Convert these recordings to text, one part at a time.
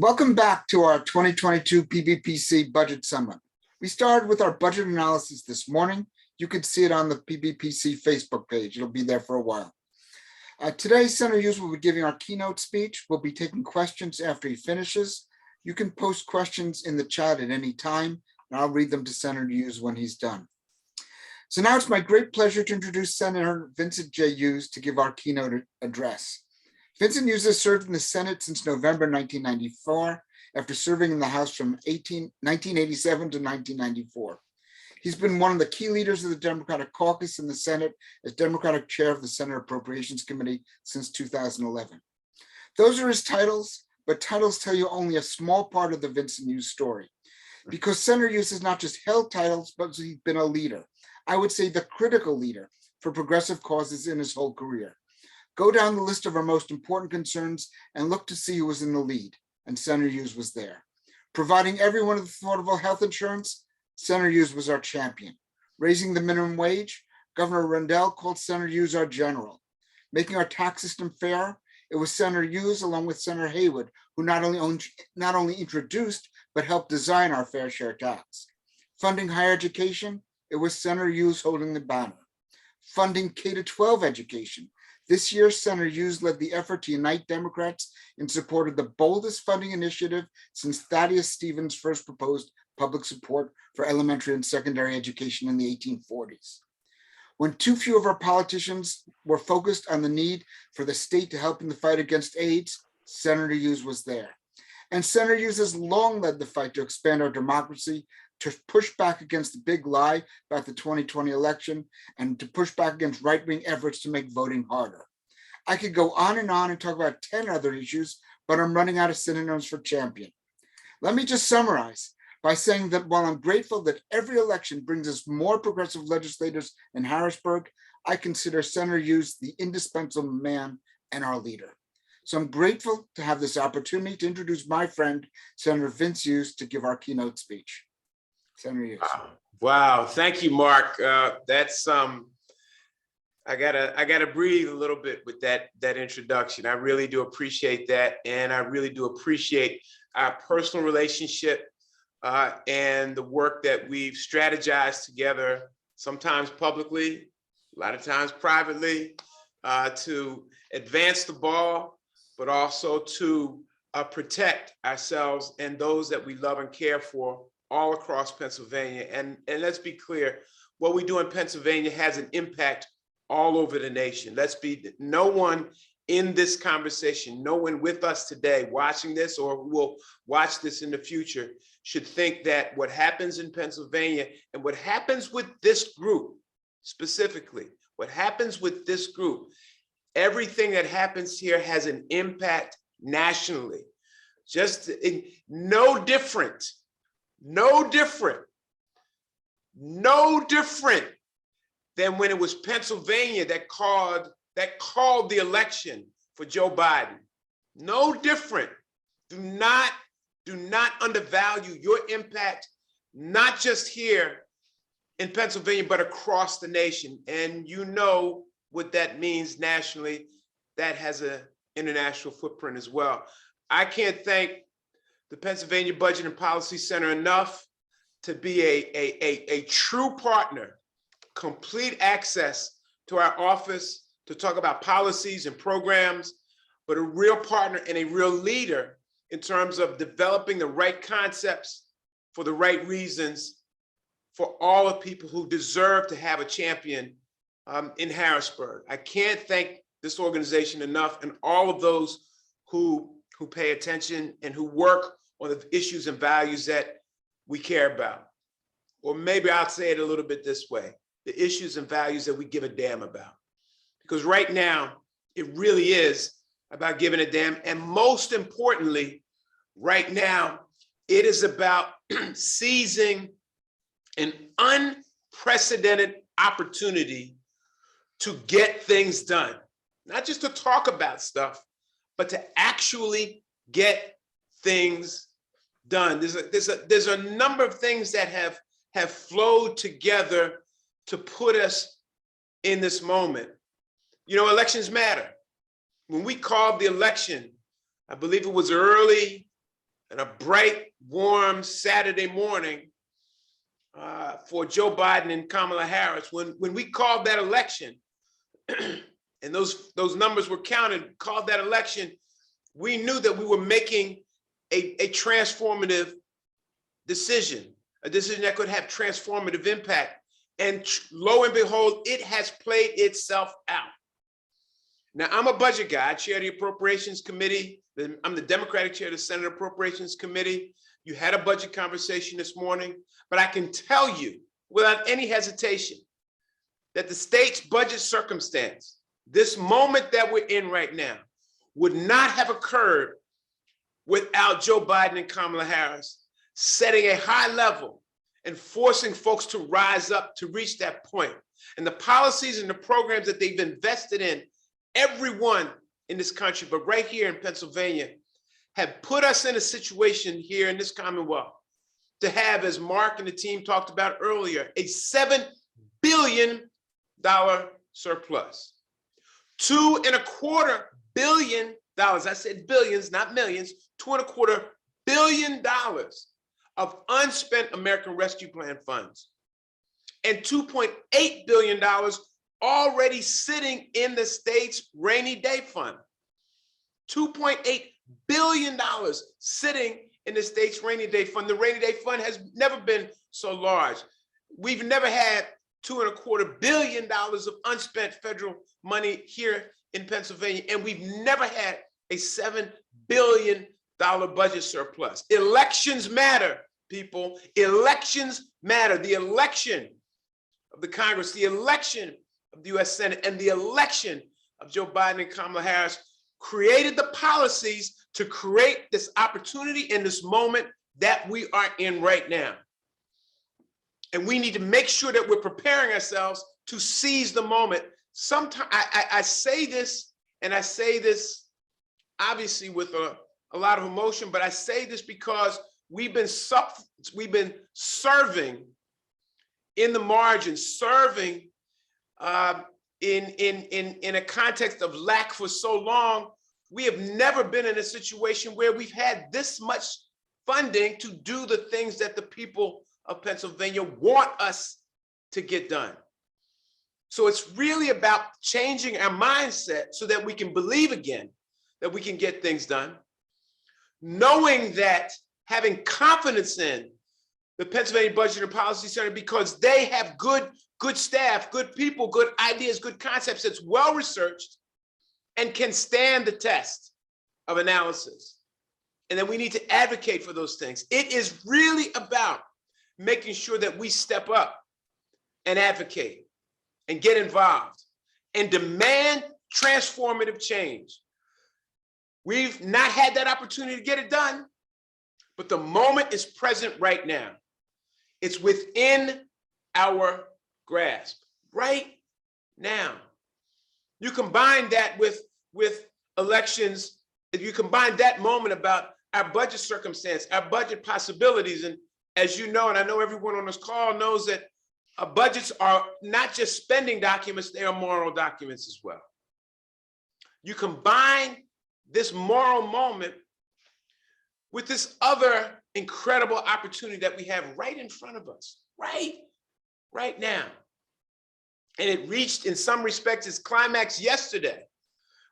Welcome back to our 2022 PBPC Budget Summit. We started with our budget analysis this morning. You can see it on the PBPC Facebook page. It'll be there for a while. Today, Senator Hughes will be giving our keynote speech. We'll be taking questions after he finishes. You can post questions in the chat at any time, and I'll read them to Senator Hughes when he's done. So now it's my great pleasure to introduce Senator Vincent J. Hughes to give our keynote address. Vincent Hughes has served in the Senate since November 1994, after serving in the House from 1987 to 1994. He's been one of the key leaders of the Democratic caucus in the Senate as Democratic chair of the Senate Appropriations Committee since 2011. Those are his titles, but titles tell you only a small part of the Vincent Hughes story. Because Senator Hughes has not just held titles, but he's been a leader. I would say the critical leader for progressive causes in his whole career. Go down the list of our most important concerns and look to see who was in the lead, and Senator Hughes was there. Providing everyone with affordable health insurance, Senator Hughes was our champion. Raising the minimum wage, Governor Rendell called Senator Hughes our general. Making our tax system fair, it was Senator Hughes along with Senator Haywood who not only introduced but helped design our fair share tax. Funding higher education, it was Senator Hughes holding the banner. Funding K-12 education. This year, Senator Hughes led the effort to unite Democrats in support of the boldest funding initiative since Thaddeus Stevens first proposed public support for elementary and secondary education in the 1840s. When too few of our politicians were focused on the need for the state to help in the fight against AIDS, Senator Hughes was there. And Senator Hughes has long led the fight to expand our democracy, to push back against the big lie about the 2020 election, and to push back against right-wing efforts to make voting harder. I could go on and talk about 10 other issues, but I'm running out of synonyms for champion. Let me just summarize by saying that while I'm grateful that every election brings us more progressive legislators in Harrisburg, I consider Senator Hughes the indispensable man and our leader. So I'm grateful to have this opportunity to introduce my friend, Senator Vince Hughes, to give our keynote speech. Senator Hughes. Wow. Thank you, Mark. That's I gotta breathe a little bit with that introduction. I really do appreciate that, and I really do appreciate our personal relationship and the work that we've strategized together, sometimes publicly, a lot of times privately, to advance the ball, but also to protect ourselves and those that we love and care for all across Pennsylvania. And let's be clear, what we do in Pennsylvania has an impact all over the nation. No one in this conversation, no one with us today watching this or who will watch this in the future should think that what happens in Pennsylvania and what happens with this group specifically, what happens with this group, everything that happens here has an impact nationally. No different than when it was Pennsylvania that called the election for Joe Biden. No different. Do not undervalue your impact, not just here in Pennsylvania, but across the nation. And you know what that means nationally. That has an international footprint as well. I can't thank the Pennsylvania Budget and Policy Center enough to be a true partner, complete access to our office to talk about policies and programs, but a real partner and a real leader in terms of developing the right concepts for the right reasons for all the people who deserve to have a champion in Harrisburg. I can't thank this organization enough, and all of those who pay attention and who work on the issues and values that we care about. Or maybe I'll say it a little bit this way, the issues and values that we give a damn about. Because right now, it really is about giving a damn. And most importantly, right now, it is about seizing an unprecedented opportunity to get things done. Not just to talk about stuff, but to actually get things done. There's a number of things that have flowed together to put us in this moment. You know, elections matter. When we called the election, I believe it was early a bright, warm Saturday morning for Joe Biden and Kamala Harris. When we called that election, and those numbers were counted, called that election, we knew that we were making a transformative decision, a decision that could have transformative impact. And lo and behold, it has played itself out. Now, I'm a budget guy. I chair the Appropriations Committee. I'm the Democratic chair of the Senate Appropriations Committee. You had a budget conversation this morning, but I can tell you without any hesitation that the state's budget circumstance, this moment that we're in right now, would not have occurred without Joe Biden and Kamala Harris setting a high level and forcing folks to rise up to reach that point. And the policies and the programs that they've invested in, everyone in this country, but right here in Pennsylvania, have put us in a situation here in this Commonwealth to have, as Mark and the team talked about earlier, a $7 billion surplus. $2.25 billion, I said billions, not millions, $2.25 billion of unspent American Rescue Plan funds, and $2.8 billion already sitting in the state's rainy day fund. $2.8 billion sitting in the state's rainy day fund. The rainy day fund has never been so large. We've never had $2.25 billion of unspent federal money here in Pennsylvania, and we've never had a $7 billion budget surplus. Elections matter, people. Elections matter. The election of the Congress, the election of the US Senate, and the election of Joe Biden and Kamala Harris created the policies to create this opportunity in this moment that we are in right now. And we need to make sure that we're preparing ourselves to seize the moment. Sometimes I say this, and I say this obviously with a lot of emotion, but I say this because we've been serving in the margins, serving in a context of lack for so long. We have never been in a situation where we've had this much funding to do the things that the people of Pennsylvania want us to get done. So it's really about changing our mindset so that we can believe again that we can get things done, knowing that, having confidence in the Pennsylvania Budget and Policy Center, because they have good staff, good people, good ideas, good concepts that's well-researched and can stand the test of analysis. And then we need to advocate for those things. It is really about making sure that we step up and advocate and get involved and demand transformative change. We've not had that opportunity to get it done, but the moment is present right now. It's within our grasp right now. You combine that with elections, if you combine that moment about our budget circumstance, our budget possibilities, and as you know, and I know everyone on this call knows that budgets are not just spending documents, they are moral documents as well. You combine this moral moment with this other incredible opportunity that we have right in front of us, right now. And it reached, in some respects, its climax yesterday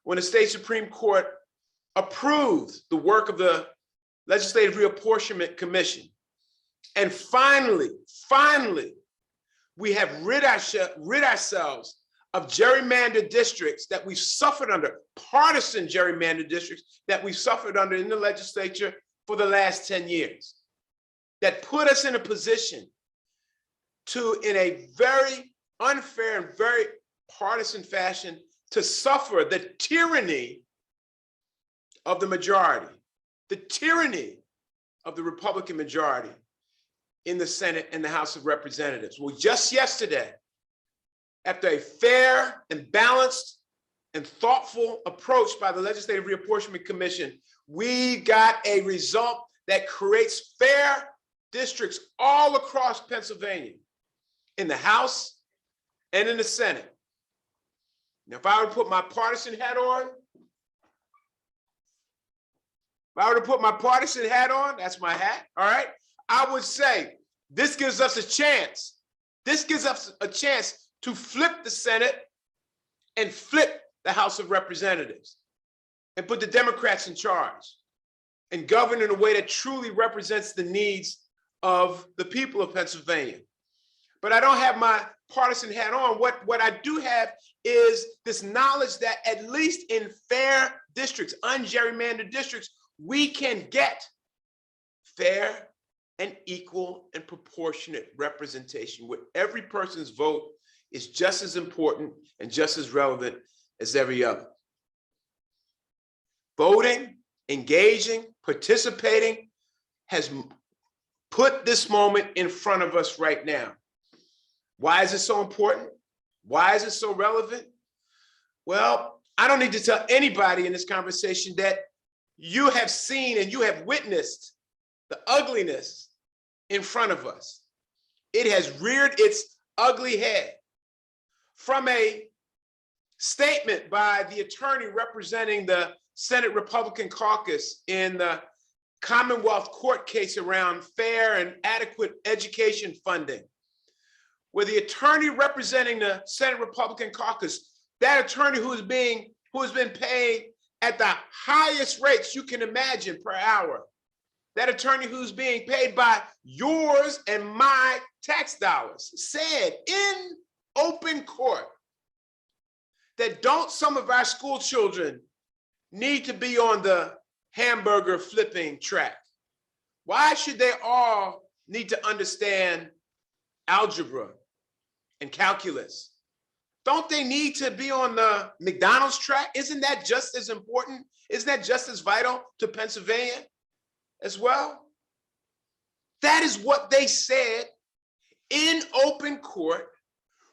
when the state Supreme Court approved the work of the Legislative Reapportionment Commission. And finally, we have rid ourselves of gerrymandered districts that we've suffered under, partisan gerrymandered districts that we've suffered under in the legislature for the last 10 years, that put us in a position to, in a very unfair and very partisan fashion, to suffer the tyranny of the majority, the tyranny of the Republican majority in the Senate and the House of Representatives. Well, just yesterday, after a fair and balanced and thoughtful approach by the Legislative Reapportionment Commission, we got a result that creates fair districts all across Pennsylvania, in the House and in the Senate. Now, if I were to put my partisan hat on, if I were to put my partisan hat on, that's my hat, all right? I would say this gives us a chance. This gives us a chance to flip the Senate and flip the House of Representatives and put the Democrats in charge and govern in a way that truly represents the needs of the people of Pennsylvania. But I don't have my partisan hat on. What I do have is this knowledge that at least in fair districts, ungerrymandered districts, we can get fair and equal and proportionate representation where every person's vote is just as important and just as relevant as every other. Voting, engaging, participating has put this moment in front of us right now. Why is it so important? Why is it so relevant? Well, I don't need to tell anybody in this conversation that you have seen and you have witnessed the ugliness in front of us. It has reared its ugly head. From a statement by the attorney representing the Senate Republican caucus in the Commonwealth Court case around fair and adequate education funding, where the attorney representing the Senate Republican caucus, that attorney who has been paid at the highest rates you can imagine per hour, that attorney who's being paid by yours and my tax dollars, said in open court that don't some of our school children need to be on the hamburger flipping track? Why should they all need to understand algebra and calculus? Don't they need to be on the McDonald's track? Isn't that just as important? Isn't that just as vital to Pennsylvania as well? That is what they said in open court,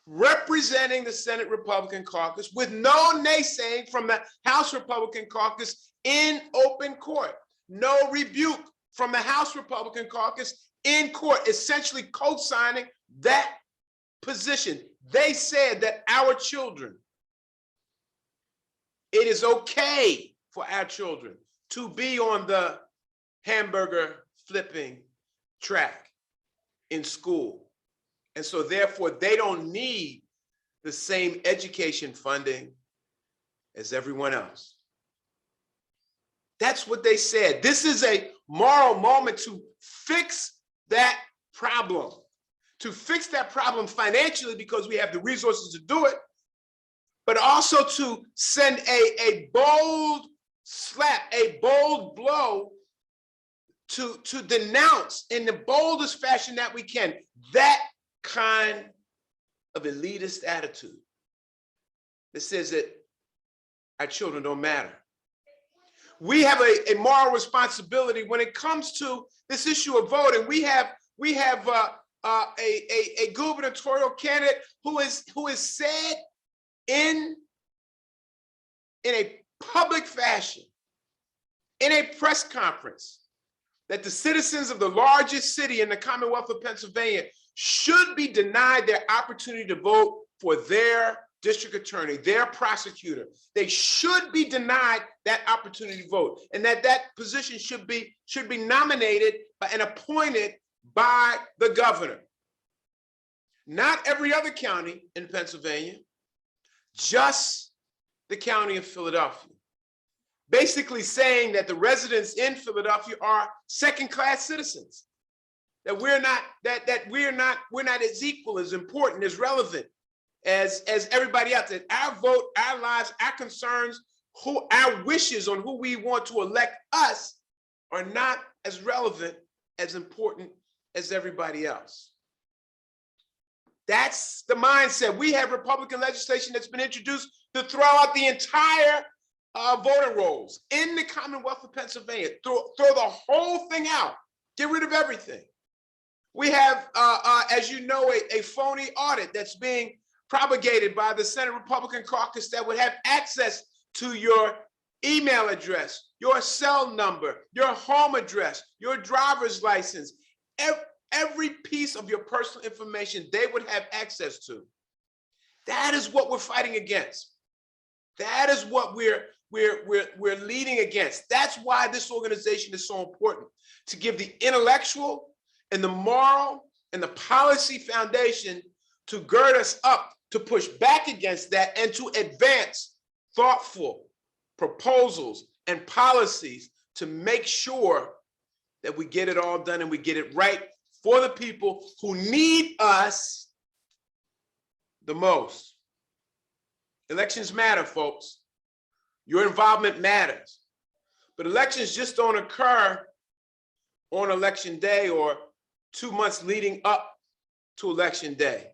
representing the Senate Republican caucus, with no naysaying from the House Republican caucus in open court. No rebuke from the House Republican caucus in court, essentially co-signing that position. They said that our children, it is okay for our children to be on the hamburger flipping track in school. And so therefore, they don't need the same education funding as everyone else. That's what they said. This is a moral moment to fix that problem, financially because we have the resources to do it, but also to send a bold slap, a bold blow to denounce in the boldest fashion that we can that kind of elitist attitude that says that our children don't matter. We have a moral responsibility when it comes to this issue of voting. We have a gubernatorial candidate who is said in a public fashion, in a press conference, that the citizens of the largest city in the Commonwealth of Pennsylvania should be denied their opportunity to vote for their district attorney, their prosecutor. They should be denied that opportunity to vote, and that position should be nominated and appointed by the governor. Not every other county in Pennsylvania, just the county of Philadelphia. Basically saying that the residents in Philadelphia are second-class citizens, that we're not as equal, as important, as relevant as everybody else. That our vote, our lives, our concerns, our wishes on who we want to elect us are not as relevant, as important as everybody else. That's the mindset. We have Republican legislation that's been introduced to throw out the entire voter rolls in the Commonwealth of Pennsylvania, throw the whole thing out, get rid of everything. We have, as you know, a phony audit that's being propagated by the Senate Republican caucus that would have access to your email address, your cell number, your home address, your driver's license, every piece of your personal information they would have access to. That is what we're fighting against. That is what we're we're leading against. That's why this organization is so important, to give the intellectual and the moral and the policy foundation to gird us up, to push back against that, and to advance thoughtful proposals and policies to make sure that we get it all done and we get it right for the people who need us the most. Elections matter, folks. Your involvement matters. But elections just don't occur on election day or 2 months leading up to election day.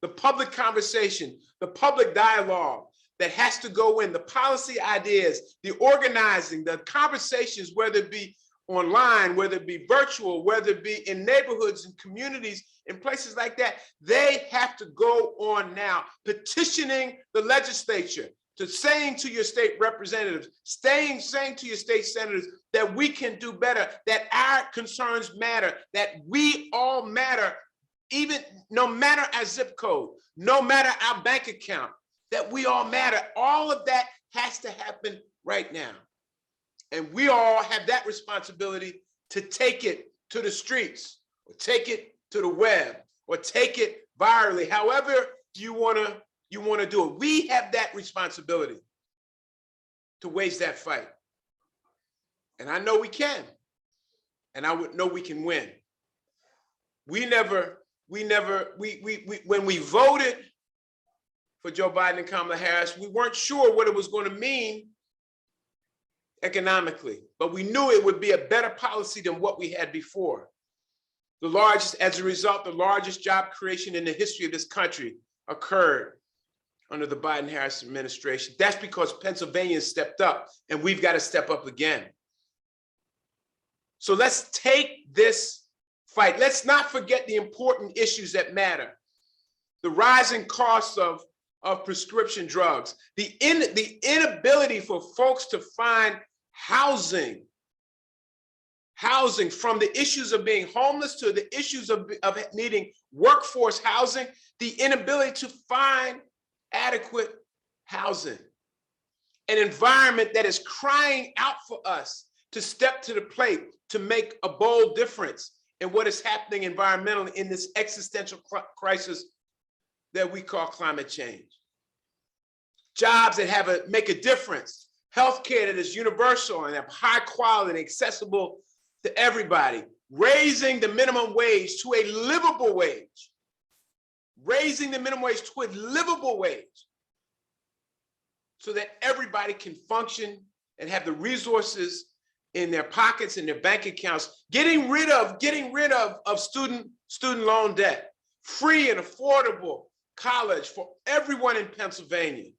The public conversation, the public dialogue that has to go in, the policy ideas, the organizing, the conversations, whether it be online, whether it be virtual, whether it be in neighborhoods and communities and places like that, they have to go on now. Petitioning the legislature, to saying to your state representatives, saying to your state senators that we can do better, that our concerns matter, that we all matter, even no matter our zip code, no matter our bank account, that we all matter. All of that has to happen right now. And we all have that responsibility to take it to the streets, or take it to the web, or take it virally, however you want to do it. We have that responsibility to wage that fight. And I know we can. And I would know we can win. When we voted for Joe Biden and Kamala Harris, we weren't sure what it was going to mean economically, but we knew it would be a better policy than what we had before. As a result, the largest job creation in the history of this country occurred under the Biden-Harris administration. That's because Pennsylvania stepped up, and we've got to step up again. So let's take this fight. Let's not forget the important issues that matter. The rising costs of prescription drugs, the inability for folks to find housing, from the issues of being homeless to the issues of needing workforce housing, the inability to find adequate housing, an environment that is crying out for us to step to the plate, to make a bold difference in what is happening environmentally in this existential crisis that we call climate change. Jobs that make a difference, healthcare that is universal and of high quality and accessible to everybody, raising the minimum wage to a livable wage, so that everybody can function and have the resources in their pockets and their bank accounts, getting rid of student loan debt, free and affordable college for everyone in Pennsylvania.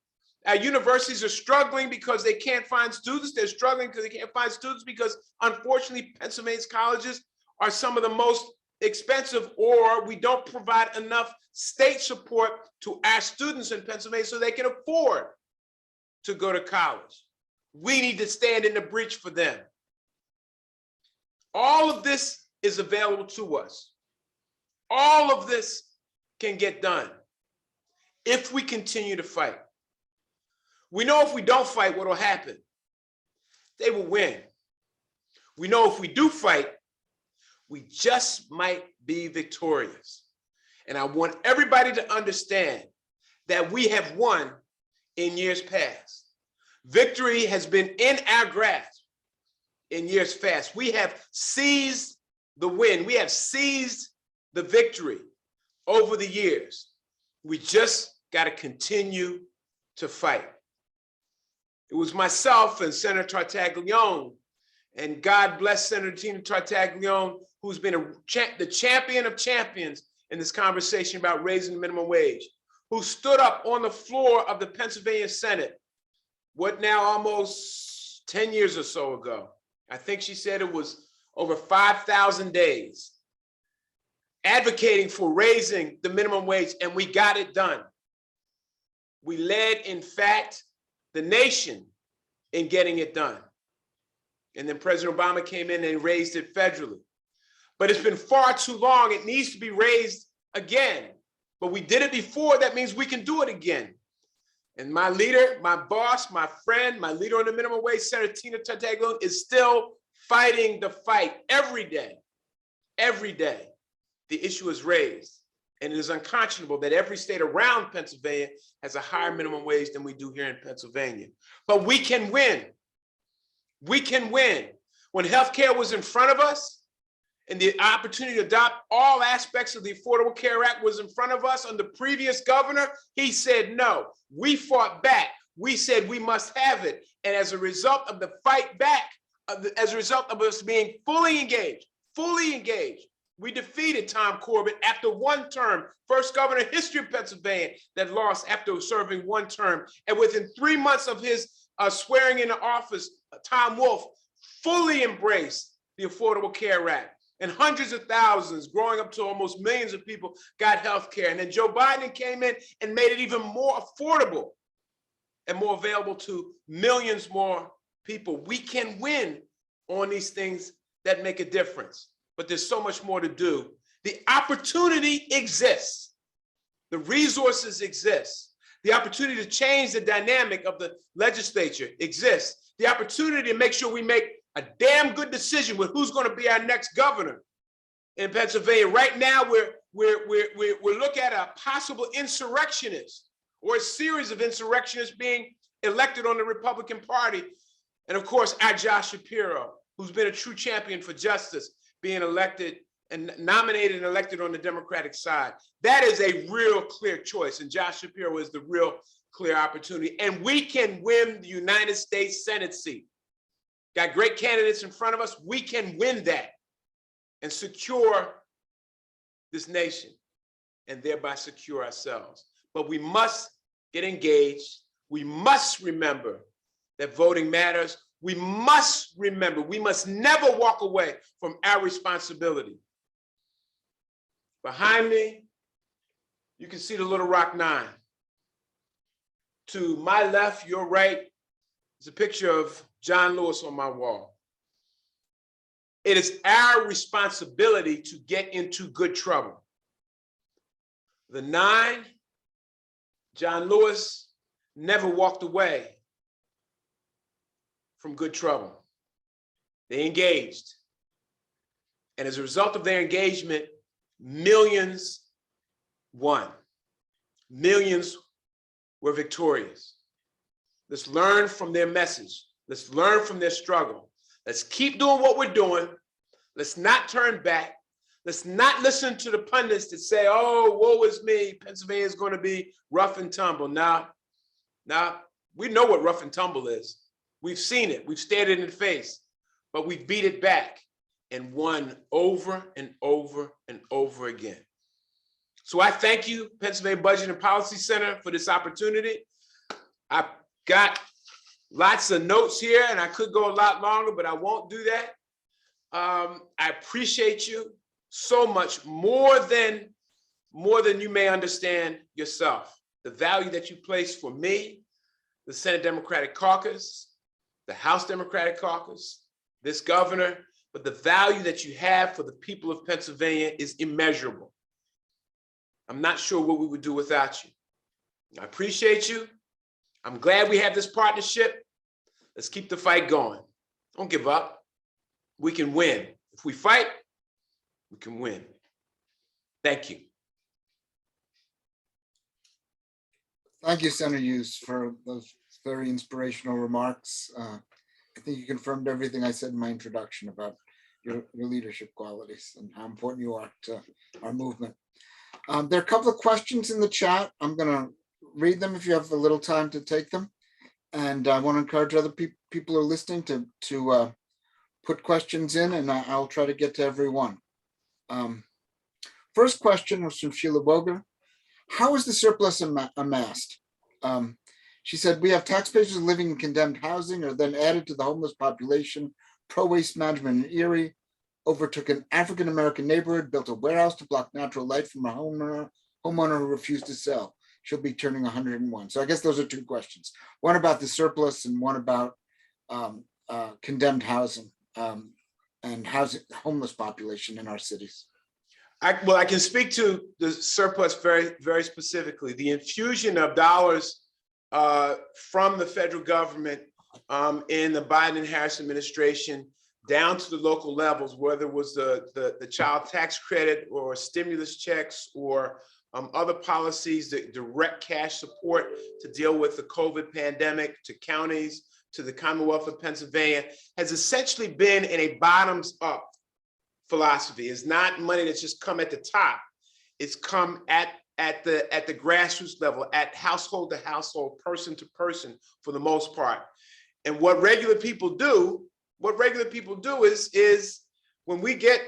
Our universities are struggling because they can't find students. They're struggling because they can't find students because, unfortunately, Pennsylvania's colleges are some of the most expensive, or we don't provide enough state support to our students in Pennsylvania so they can afford to go to college. We need to stand in the breach for them. All of this is available to us. All of this can get done if we continue to fight. We know if we don't fight, what will happen? They will win. We know if we do fight, we just might be victorious. And I want everybody to understand that we have won in years past. Victory has been in our grasp in years past. We have seized the win. We have seized the victory over the years. We just got to continue to fight. It was myself and Senator Tartaglione, and God bless Senator Tina Tartaglione, who's been the champion of champions in this conversation about raising the minimum wage, who stood up on the floor of the Pennsylvania Senate, what now almost 10 years or so ago. I think she said it was over 5,000 days, advocating for raising the minimum wage, and we got it done. We led, in fact, the nation in getting it done. And then President Obama came in and raised it federally. But it's been far too long. It needs to be raised again. But we did it before. That means we can do it again. And my leader, my boss, my friend, my leader on the minimum wage, Senator Tina Tartaglione, is still fighting the fight every day. Every day, the issue is raised. And it is unconscionable that every state around Pennsylvania has a higher minimum wage than we do here in Pennsylvania. But we can win. We can win. When healthcare was in front of us and the opportunity to adopt all aspects of the Affordable Care Act was in front of us under the previous governor, he said no. We fought back. We said we must have it. And as a result of the fight back, as a result of us being fully engaged, we defeated Tom Corbett after one term, first governor in history of Pennsylvania that lost after serving one term. And within 3 months of his swearing into office, Tom Wolf fully embraced the Affordable Care Act. And hundreds of thousands, growing up to almost millions of people, got health care. And then Joe Biden came in and made it even more affordable and more available to millions more people. We can win on these things that make a difference. But there's so much more to do. The opportunity exists. The resources exist. The opportunity to change the dynamic of the legislature exists. The opportunity to make sure we make a damn good decision with who's going to be our next governor in Pennsylvania. Right now, we're looking at a possible insurrectionist or a series of insurrectionists being elected on the Republican Party. And of course, our Josh Shapiro, who's been a true champion for justice, being elected and nominated and elected on the Democratic side. That is a real clear choice. And Josh Shapiro is the real clear opportunity. And we can win the United States Senate seat. Got great candidates in front of us. We can win that and secure this nation and thereby secure ourselves. But we must get engaged. We must remember that voting matters. We must remember, we must never walk away from our responsibility. Behind me, you can see the Little Rock 9. To my left, your right, is a picture of John Lewis on my wall. It is our responsibility to get into good trouble. The 9, John Lewis never walked away from good trouble. They engaged. And as a result of their engagement, millions won. Millions were victorious. Let's learn from their message. Let's learn from their struggle. Let's keep doing what we're doing. Let's not turn back. Let's not listen to the pundits that say, oh, woe is me, Pennsylvania is going to be rough and tumble. Now, we know what rough and tumble is. We've seen it, we've stared it in the face, but we've beat it back and won over and over and over again. So I thank you, Pennsylvania Budget and Policy Center, for this opportunity. I've got lots of notes here and I could go a lot longer, but I won't do that. I appreciate you so much, more than you may understand yourself. The value that you place for me, the Senate Democratic Caucus, the House Democratic Caucus, this governor, but the value that you have for the people of Pennsylvania is immeasurable. I'm not sure what we would do without you. I appreciate you. I'm glad we have this partnership. Let's keep the fight going. Don't give up. We can win. If we fight, we can win. Thank you. Thank you, Senator Hughes, for those very inspirational remarks. I think you confirmed everything I said in my introduction about your leadership qualities and how important you are to our movement. There are a couple of questions in the chat. I'm going to read them if you have a little time to take them. And I want to encourage other people who are listening to put questions in, and I'll try to get to everyone. First question was from Sheila Boger. How is the surplus amassed? She said, we have taxpayers living in condemned housing are then added to the homeless population. Pro-waste management in Erie overtook an African-American neighborhood, built a warehouse to block natural light from a homeowner who refused to sell. She'll be turning 101. So I guess those are two questions. One about the surplus and one about condemned housing and homeless population in our cities. Well, I can speak to the surplus very, very specifically. The infusion of dollars from the federal government in the Biden and Harris administration down to the local levels, whether it was the child tax credit or stimulus checks or other policies, that direct cash support to deal with the COVID pandemic to counties, to the Commonwealth of Pennsylvania, has essentially been in a bottoms up philosophy. It's not money that's just come at the top. It's come at the grassroots level, at household to household, person to person, for the most part. And what regular people do is when we get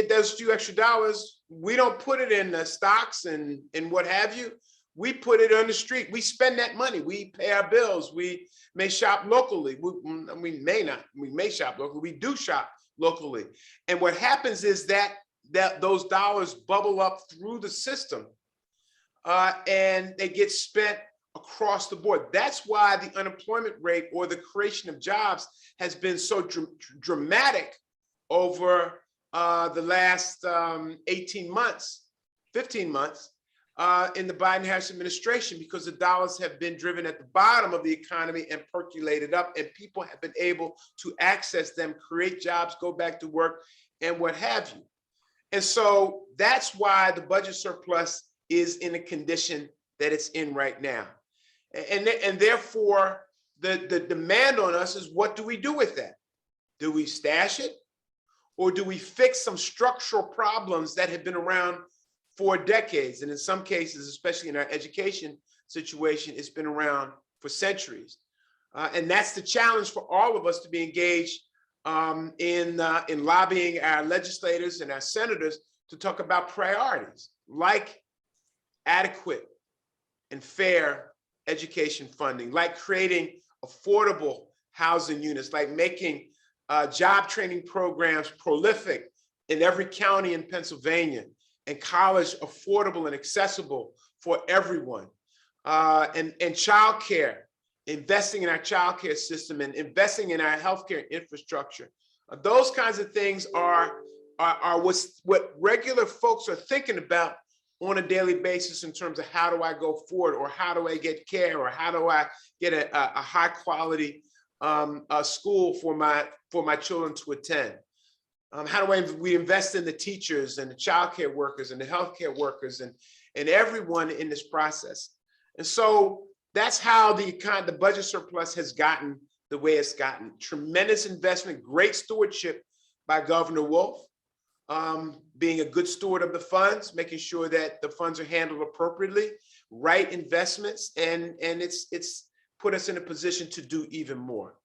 those few extra dollars, we don't put it in the stocks and what have you. We put it on the street. We spend that money. We pay our bills. We may shop locally. We may shop locally. We do shop locally. And what happens is that those dollars bubble up through the system and they get spent across the board. That's why the unemployment rate or the creation of jobs has been so dramatic over the last 18 months, 15 months in the Biden-Harris administration, because the dollars have been driven at the bottom of the economy and percolated up, and people have been able to access them, create jobs, go back to work, and what have you. And so that's why the budget surplus is in the condition that it's in right now. And therefore, the demand on us is, what do we do with that? Do we stash it? Or do we fix some structural problems that have been around for decades? And in some cases, especially in our education situation, it's been around for centuries. And that's the challenge for all of us, to be engaged in lobbying our legislators and our senators to talk about priorities like adequate and fair education funding, like creating affordable housing units, like making job training programs prolific in every county in Pennsylvania, and college affordable and accessible for everyone, and childcare, investing in our childcare system and investing in our healthcare infrastructure. Those kinds of things are what regular folks are thinking about on a daily basis in terms of, how do I go forward, or how do I get care, or how do I get a high quality school for my children to attend? How do we invest in the teachers and the childcare workers and the healthcare workers and everyone in this process? And so that's how the budget surplus has gotten the way it's gotten. Tremendous investment, great stewardship by Governor Wolf, being a good steward of the funds, making sure that the funds are handled appropriately, right investments, and it's put us in a position to do even more.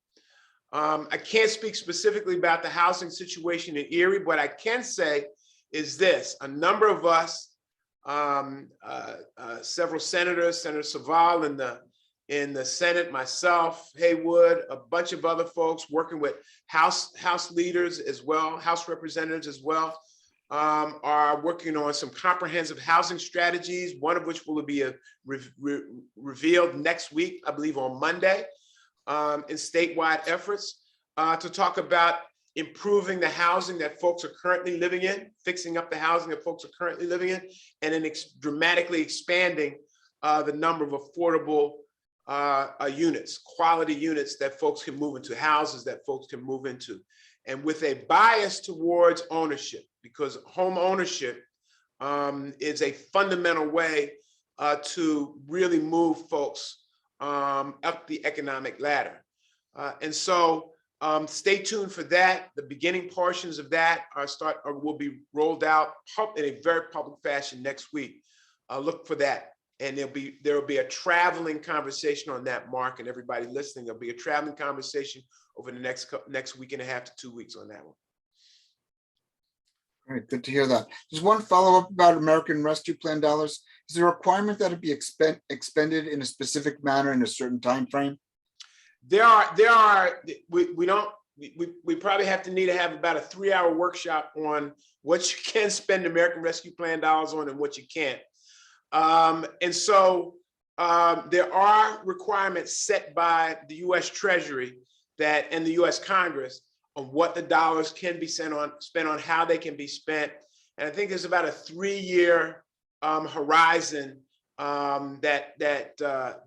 I can't speak specifically about the housing situation in Erie. What I can say is this: a number of us, several senators, Senator Saval in the Senate, myself, Haywood, a bunch of other folks working with House leaders as well, House representatives as well, are working on some comprehensive housing strategies, one of which will be revealed next week, I believe on Monday, in statewide efforts to talk about improving the housing that folks are currently living in, fixing up the housing that folks are currently living in, and then dramatically expanding the number of affordable units, quality units that folks can move into, houses that folks can move into, and with a bias towards ownership, because home ownership is a fundamental way to really move folks up the economic ladder. And so stay tuned for that. The beginning portions of that will be rolled out in a very public fashion next week. Look for that. And there will be a traveling conversation on that, Mark, and everybody listening. There'll be a traveling conversation over the next week and a half to 2 weeks on that one. All right, good to hear that. Just one follow-up about American Rescue Plan dollars. Is there a requirement that it be expended in a specific manner in a certain time frame? We probably have to have about a 3-hour workshop on what you can spend American Rescue Plan dollars on and what you can't. And so there are requirements set by the U.S. Treasury and the U.S. Congress on what the dollars can be spent on, how they can be spent. And I think there's about a 3-year horizon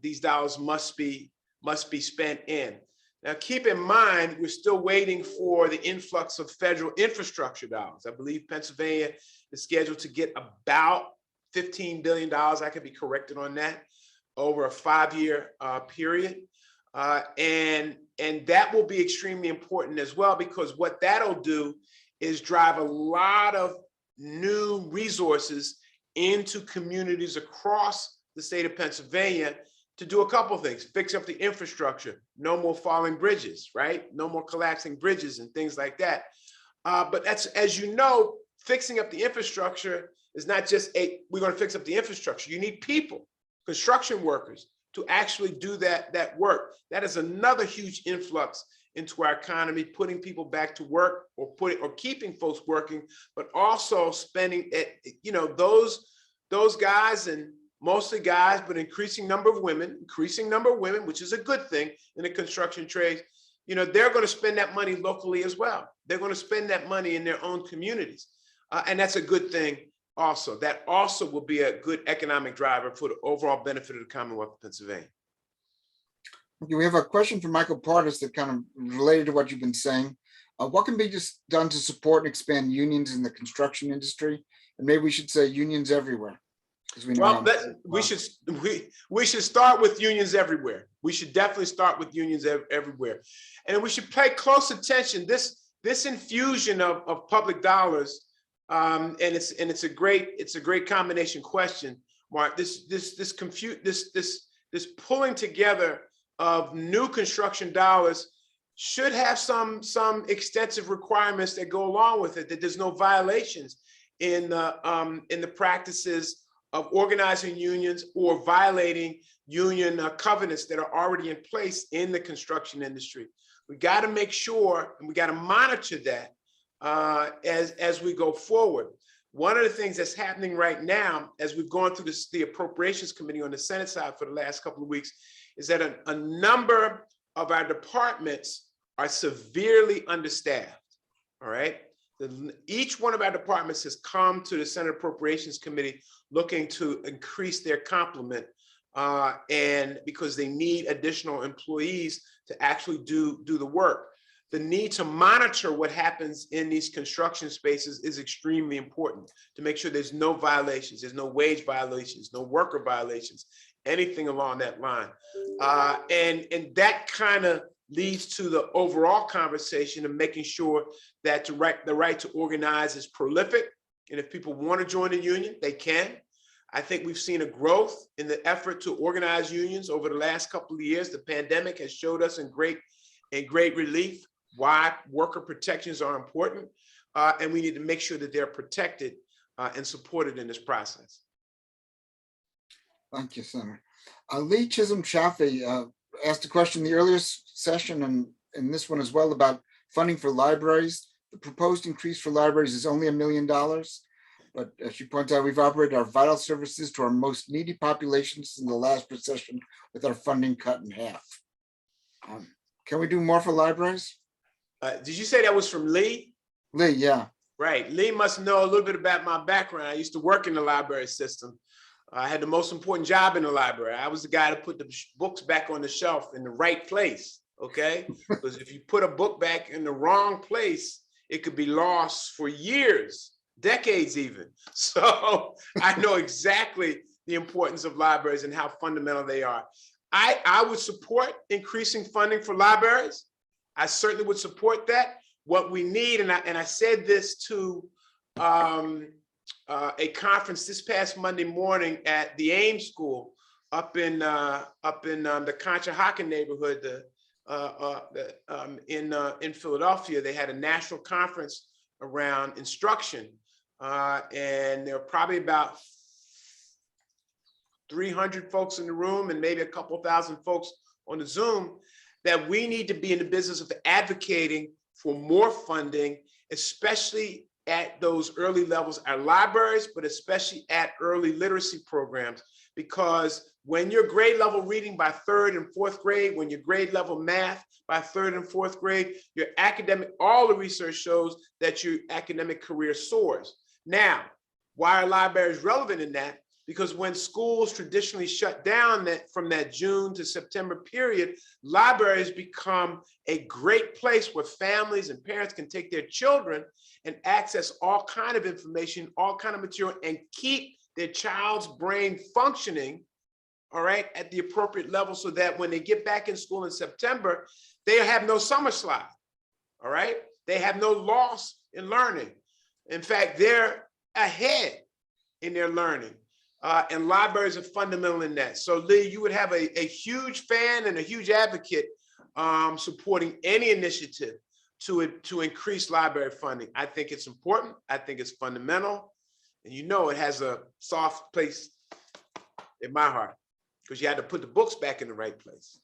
these dollars must be spent in. Now, keep in mind, we're still waiting for the influx of federal infrastructure dollars. I believe Pennsylvania is scheduled to get about $15 billion. I could be corrected on that, over a 5-year period. And that will be extremely important as well, because what that'll do is drive a lot of new resources into communities across the state of Pennsylvania to do a couple of things: fix up the infrastructure, no more falling bridges, right? No more collapsing bridges and things like that. But that's, as you know, fixing up the infrastructure is not just we're going to fix up the infrastructure. You need people, construction workers, to actually do that work. That is another huge influx into our economy, putting people back to work, or keeping folks working, but also spending those guys, and mostly guys, but increasing number of women, which is a good thing in the construction trades. They're going to spend that money locally as well. They're going to spend that money in their own communities. And that's a good thing also. That also will be a good economic driver for the overall benefit of the Commonwealth of Pennsylvania. Okay, we have a question from Michael Partis that kind of related to what you've been saying. What can be just done to support and expand unions in the construction industry? And maybe we should say unions everywhere. We should start with unions everywhere. We should definitely start with unions everywhere, and we should pay close attention. This infusion of public dollars, and it's a great combination question, Mark. This pulling together of new construction dollars should have some extensive requirements that go along with it. That there's no violations in the practices of organizing unions or violating union covenants that are already in place in the construction industry. We got to make sure, and we got to monitor that as we go forward. One of the things that's happening right now, as we've gone through the Appropriations Committee on the Senate side for the last couple of weeks, is that a number of our departments are severely understaffed. All right. Each one of our departments has come to the Senate Appropriations Committee looking to increase their complement, and because they need additional employees to actually do the work. The need to monitor what happens in these construction spaces is extremely important to make sure there's no violations, there's no wage violations, no worker violations, anything along that line. And that kind of leads to the overall conversation of making sure that the right to organize is prolific. And if people want to join a union, they can. I think we've seen a growth in the effort to organize unions over the last couple of years. The pandemic has showed us in great relief why worker protections are important. And we need to make sure that they're protected and supported in this process. Thank you, Senator. Lee Chisholm Chaffee asked a question in the earlier session and in this one as well about funding for libraries. The proposed increase for libraries is only $1 million, but as she points out, we've operated our vital services to our most needy populations in the last recession with our funding cut in half. Can we do more for libraries? Did you say that was from Lee? Lee, yeah. Right. Lee must know a little bit about my background. I used to work in the library system. I had the most important job in the library. I was the guy that put the books back on the shelf in the right place, okay? Because if you put a book back in the wrong place, it could be lost for years, decades even. So I know exactly the importance of libraries and how fundamental they are. I would support increasing funding for libraries. I certainly would support that. What we need, and I said this to a conference this past Monday morning at the Ames School up in the Conshohocken neighborhood in Philadelphia. They had a national conference around instruction, and there were probably about 300 folks in the room and maybe a couple thousand folks on the Zoom. That we need to be in the business of advocating for more funding, especially at those early levels, our libraries, but especially at early literacy programs, because when your grade level reading by 3rd and 4th grade, when your grade level math by 3rd and 4th grade, your academic, all the research shows that your academic career soars. Now, why are libraries relevant in that? because when schools traditionally shut down from that June to September period, libraries become a great place where families and parents can take their children and access all kind of information, all kind of material, and keep their child's brain functioning, all right, at the appropriate level, so that when they get back in school in September, they have no summer slide, all right? They have no loss in learning. In fact, they're ahead in their learning. And libraries are fundamental in that. So Lee, you would have a huge fan and a huge advocate supporting any initiative to increase library funding. I think it's important. I think it's fundamental. And you know it has a soft place in my heart because you had to put the books back in the right place.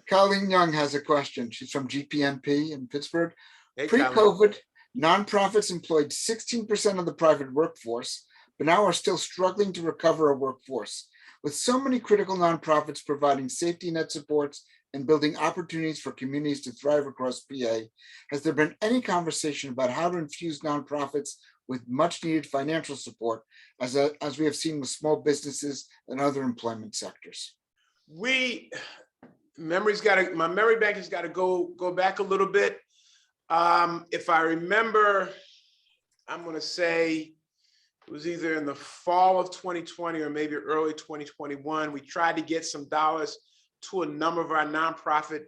Colleen Young has a question. She's from GPNP in Pittsburgh. Hey, Pre-COVID, nonprofits employed 16% of the private workforce, but now are still struggling to recover a workforce. With so many critical nonprofits providing safety net supports and building opportunities for communities to thrive across PA, has there been any conversation about how to infuse nonprofits with much needed financial support, as we have seen with small businesses and other employment sectors? My memory bank has got to go back a little bit. If I remember, I'm going to say it was either in the fall of 2020 or maybe early 2021. We tried to get some dollars to a number of our nonprofit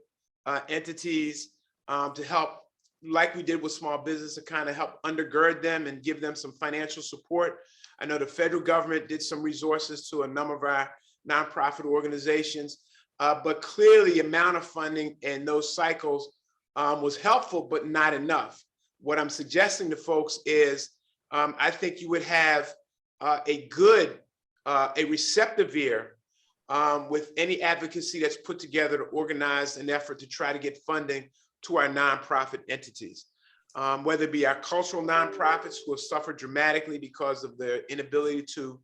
entities to help, like we did with small business, to kind of help undergird them and give them some financial support. I know the federal government did some resources to a number of our nonprofit organizations, but clearly the amount of funding and those cycles was helpful, but not enough. What I'm suggesting to folks is I think you would have a receptive ear with any advocacy that's put together to organize an effort to try to get funding to our nonprofit entities, whether it be our cultural nonprofits who have suffered dramatically because of their inability to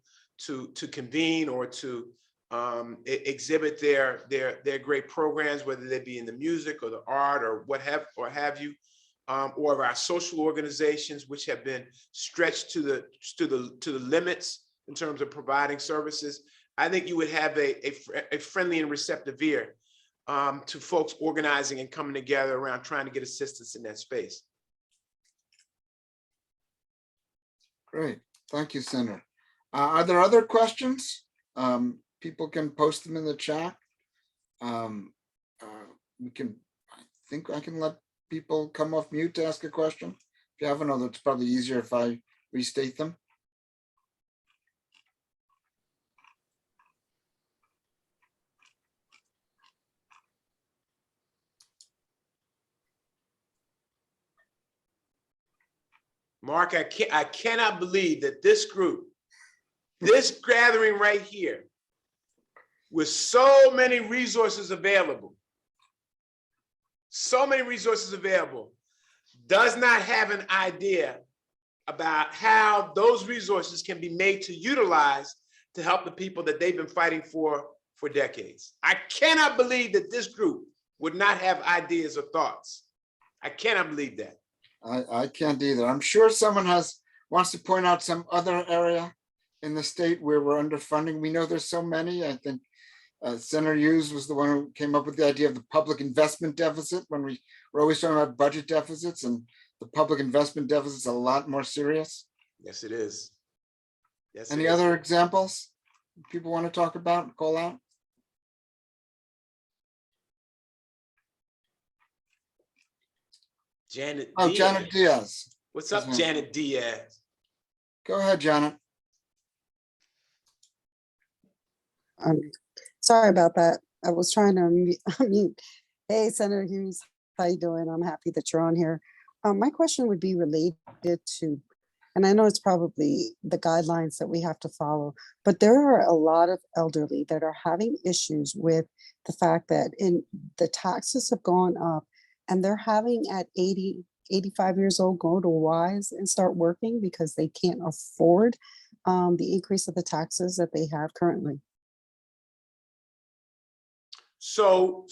convene or to exhibit their great programs, whether they be in the music or the art or what have you, or of our social organizations, which have been stretched to the limits in terms of providing services. I think you would have a friendly and receptive ear to folks organizing and coming together around trying to get assistance in that space. Great, thank you, Senator. Are there other questions? People can post them in the chat. I think I can let people come off mute to ask a question. If you have another, it's probably easier if I restate them. Mark, I cannot believe that this group, this gathering right here, with so many resources available, does not have an idea about how those resources can be made to utilize to help the people that they've been fighting for decades. I cannot believe that this group would not have ideas or thoughts. I cannot believe that. I can't either. I'm sure someone wants to point out some other area in the state where we're underfunding. We know there's so many. I think Senator Hughes was the one who came up with the idea of the public investment deficit, when we're always talking about budget deficits, and the public investment deficit is a lot more serious. Yes, it is. Yes. Any other examples people want to talk about and call out? Janet. Oh, Diaz. Janet Diaz. What's up, Janet Diaz? Go ahead, Janet. Sorry about that. I was trying to unmute. Hey, Senator Hughes, how you doing? I'm happy that you're on here. My question would be related to, and I know it's probably the guidelines that we have to follow, but there are a lot of elderly that are having issues with the fact that the taxes have gone up, and they're having at 80, 85 years old go to WISE and start working because they can't afford the increase of the taxes that they have currently. So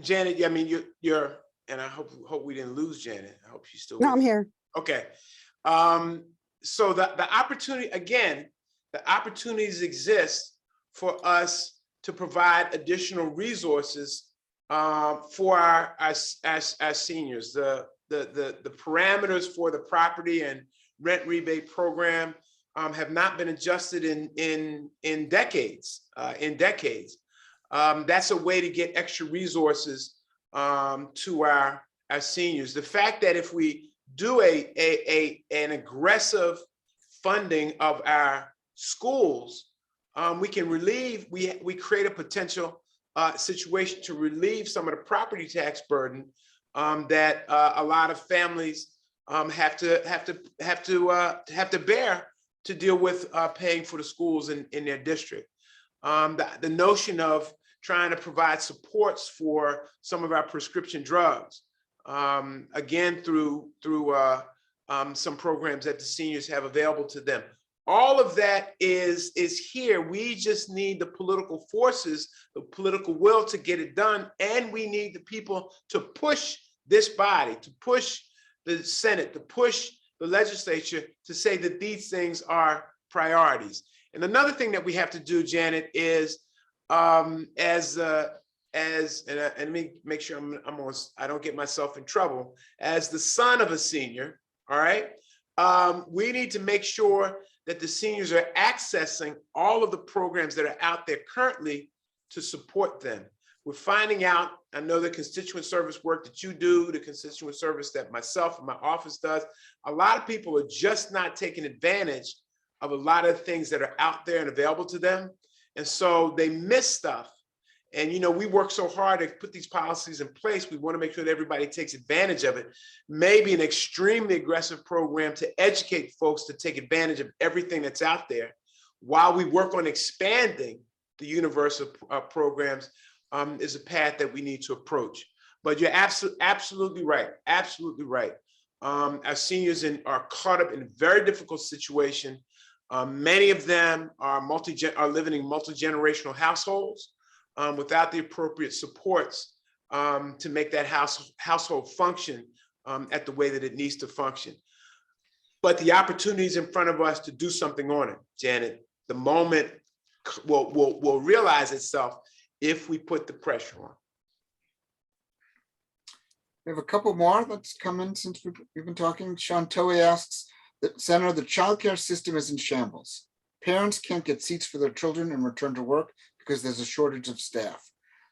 Janet, I mean, you're, and I hope we didn't lose Janet. I hope she's still. No, I'm here. Okay. So the opportunity, again, the opportunities exist for us to provide additional resources for our seniors. The parameters for the property and rent rebate program have not been adjusted in decades. That's a way to get extra resources to our seniors. The fact that if we do an aggressive funding of our schools, we can relieve, we create a potential situation to relieve some of the property tax burden that a lot of families have to bear to deal with paying for the schools in their district. The notion of trying to provide supports for some of our prescription drugs, again through some programs that the seniors have available to them. All of that is here. We just need the political forces, the political will to get it done, and we need the people to push this body, to push the Senate, to push the legislature to say that these things are priorities. And another thing that we have to do, Janet, is and let me make sure I don't get myself in trouble. As the son of a senior, all right, we need to make sure that the seniors are accessing all of the programs that are out there currently to support them. We're finding out, I know the constituent service work that you do, the constituent service that myself and my office does, a lot of people are just not taking advantage of a lot of things that are out there and available to them. And so they miss stuff. And, you know, we work so hard to put these policies in place. We want to make sure that everybody takes advantage of it. Maybe an extremely aggressive program to educate folks to take advantage of everything that's out there while we work on expanding the universe of programs is a path that we need to approach. But you're absolutely right. Absolutely right. Our seniors are caught up in a very difficult situation. Many of them are living in multi-generational households. Without the appropriate supports to make that household function at the way that it needs to function. But the opportunity is in front of us to do something on it, Janet. The moment will realize itself if we put the pressure on. We have a couple more that's come in since we've been talking. Sean Toey asks, Senator, the childcare system is in shambles. Parents can't get seats for their children and return to work because there's a shortage of staff.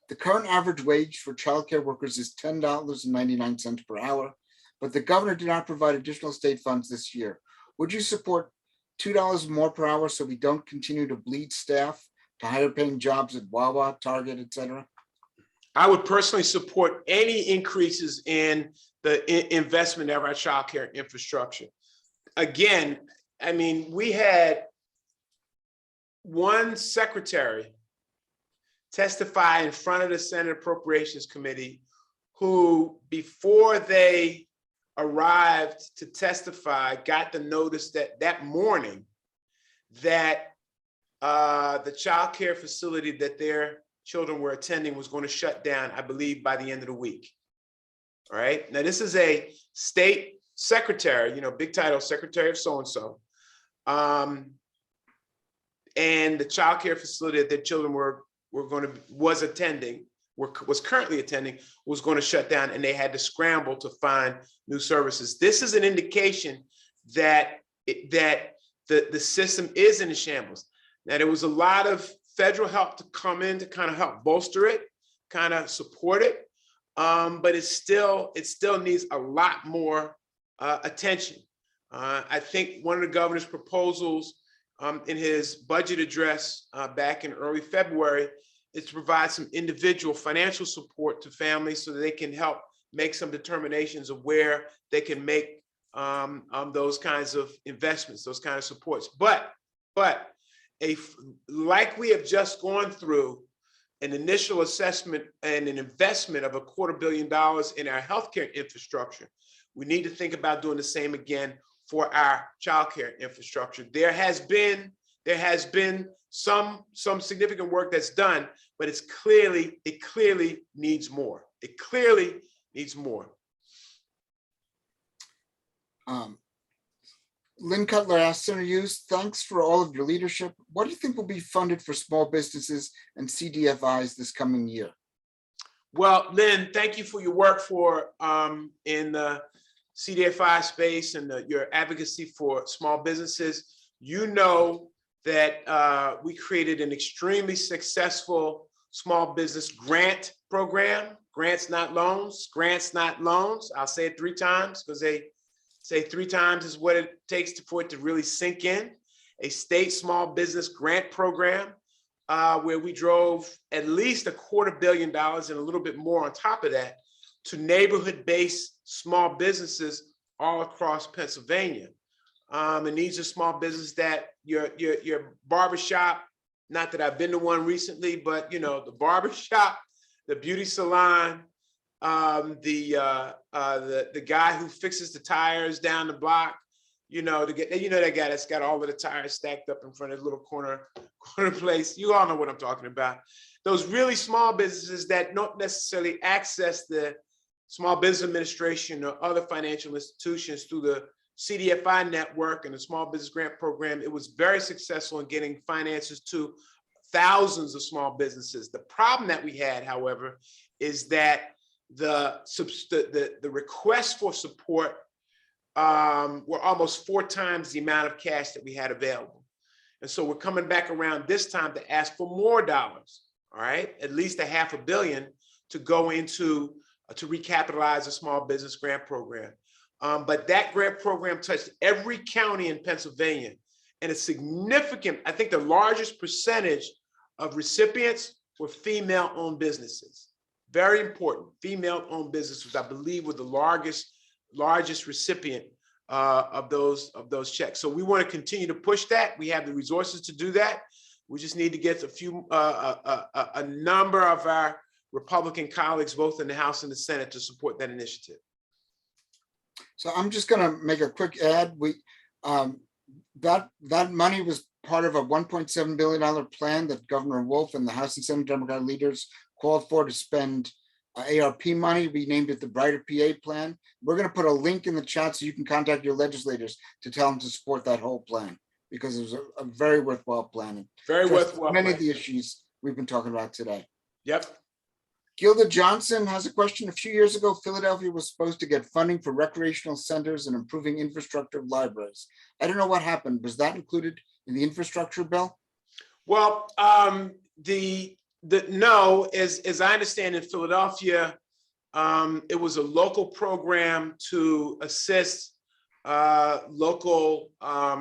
The current average wage for childcare workers is $10.99 per hour, but the governor did not provide additional state funds this year. Would you support $2 more per hour so we don't continue to bleed staff to higher paying jobs at Wawa, Target, et cetera? I would personally support any increases in the investment of our childcare infrastructure. Again, I mean, we had one secretary testify in front of the Senate Appropriations Committee who, before they arrived to testify, got the notice that morning that the child care facility that their children were attending was going to shut down, I believe, by the end of the week. All right. Now, this is a state secretary, you know, big title, secretary of so-and-so. And the child care facility that their children was currently attending was going to shut down, and they had to scramble to find new services. This is an indication that the system is in shambles. Now, there was a lot of federal help to come in to kind of help bolster it, kind of support it, but it still needs a lot more attention. I think one of the governor's proposals in his budget address back in early February is to provide some individual financial support to families so that they can help make some determinations of where they can make those kinds of investments, those kind of supports. But like we have just gone through an initial assessment and an investment of $250 million in our healthcare infrastructure, we need to think about doing the same again for our childcare infrastructure. There has been some significant work that's done, but it clearly needs more. It clearly needs more. Um, Lynn Cutler asked, Senator Hughes, thanks for all of your leadership. What do you think will be funded for small businesses and CDFIs this coming year? Well, Lynn, thank you for your work in the CDFI space and your advocacy for small businesses. You know that we created an extremely successful small business grant program. Grants, not loans. Grants, not loans. I'll say it 3 times because they say 3 times is what it takes for it to really sink in. A state small business grant program where we drove at least $250 million and a little bit more on top of that to neighborhood-based small businesses all across Pennsylvania. And these are small businesses that your barbershop, not that I've been to one recently, but you know, the barbershop, the beauty salon, the guy who fixes the tires down the block, you know, that guy that's got all of the tires stacked up in front of his little corner place. You all know what I'm talking about. Those really small businesses that don't necessarily access the Small Business Administration or other financial institutions through the CDFI network and the Small Business Grant Program. It was very successful in getting finances to thousands of small businesses. The problem that we had, however, is that the requests for support were almost 4 times the amount of cash that we had available. And so we're coming back around this time to ask for more dollars, all right? At least $500 million to go into, to recapitalize the small business grant program. But that grant program touched every county in Pennsylvania, and a significant, I think the largest percentage of recipients were female-owned businesses. Very important, female-owned businesses, I believe, were the largest recipient of those checks. So we want to continue to push that. We have the resources to do that. We just need to get a number of our Republican colleagues, both in the House and the Senate, to support that initiative. So I'm just going to make a quick add. That money was part of a $1.7 billion plan that Governor Wolf and the House and Senate Democratic leaders called for to spend ARP money. We named it the Brighter PA plan. We're going to put a link in the chat so you can contact your legislators to tell them to support that whole plan, because it was a very worthwhile plan. Very worthwhile. Many of the issues we've been talking about today. Yep. Gilda Johnson has a question. A few years ago, Philadelphia was supposed to get funding for recreational centers and improving infrastructure of libraries. I don't know what happened. Was that included in the infrastructure bill? Well, no, as I understand, in Philadelphia, it was a local program to assist local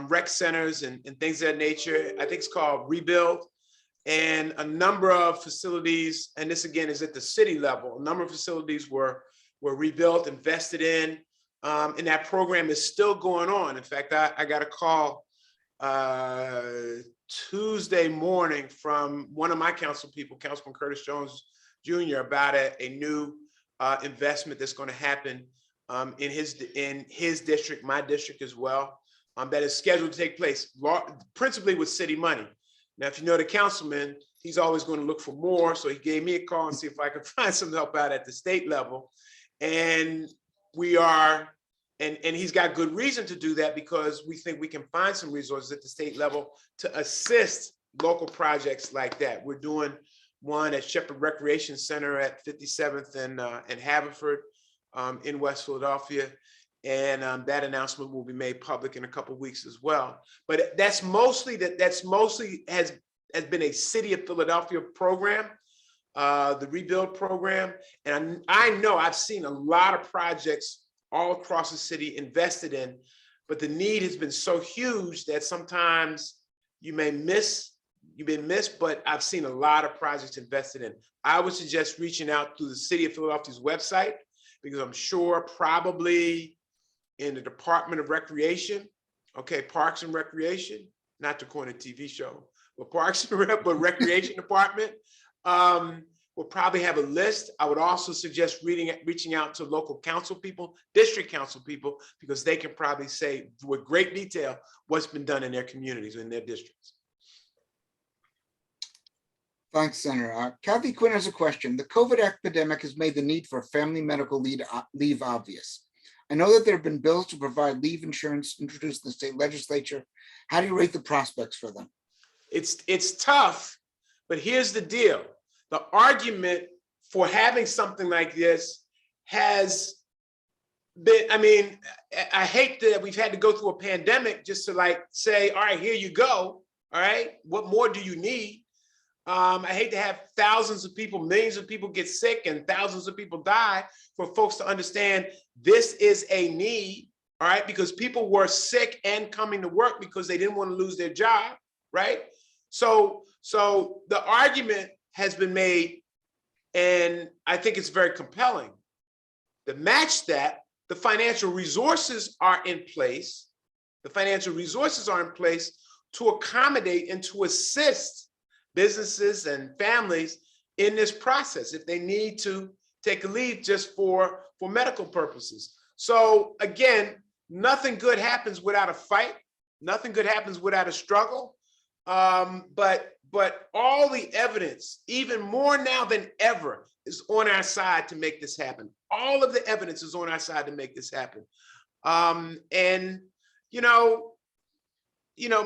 rec centers and things of that nature. I think it's called Rebuild. And a number of facilities, and this again is at the city level, a number of facilities were rebuilt, invested in, and that program is still going on. In fact, I got a call Tuesday morning from one of my council people, Councilman Curtis Jones Jr., about a new investment that's going to happen in his district, my district as well, that is scheduled to take place, principally with city money. Now, if you know the councilman, he's always going to look for more. So he gave me a call and see if I could find some help out at the state level. And we are, and he's got good reason to do that, because we think we can find some resources at the state level to assist local projects like that. We're doing one at Shepherd Recreation Center at 57th and Haverford in West Philadelphia. And that announcement will be made public in a couple of weeks as well. But that's mostly has been a City of Philadelphia program, the Rebuild program. And I know I've seen a lot of projects all across the city invested in, but the need has been so huge that sometimes you've been missed, but I've seen a lot of projects invested in. I would suggest reaching out through the City of Philadelphia's website, because I'm sure probably in the Department of Recreation, okay, Parks and Recreation, not to coin a TV show, but Recreation Department will probably have a list. I would also suggest reaching out to local council people, district council people, because they can probably say with great detail what's been done in their communities, in their districts. Thanks, Senator. Kathy Quinn has a question. The COVID epidemic has made the need for family medical leave obvious. I know that there have been bills to provide leave insurance introduced in the state legislature. How do you rate the prospects for them? It's tough, but here's the deal. The argument for having something like this has been, I mean, I hate that we've had to go through a pandemic just to like say, all right, here you go. All right, what more do you need? I hate to have thousands of people, millions of people get sick and thousands of people die for folks to understand this is a need, all right? Because people were sick and coming to work because they didn't want to lose their job, right? So the argument has been made, and I think it's very compelling. To match that, the financial resources are in place. The financial resources are in place to accommodate and to assist businesses and families in this process if they need to take a leave just for medical purposes. So again, nothing good happens without a fight. Nothing good happens without a struggle. But all the evidence, even more now than ever, is on our side to make this happen. All of the evidence is on our side to make this happen. And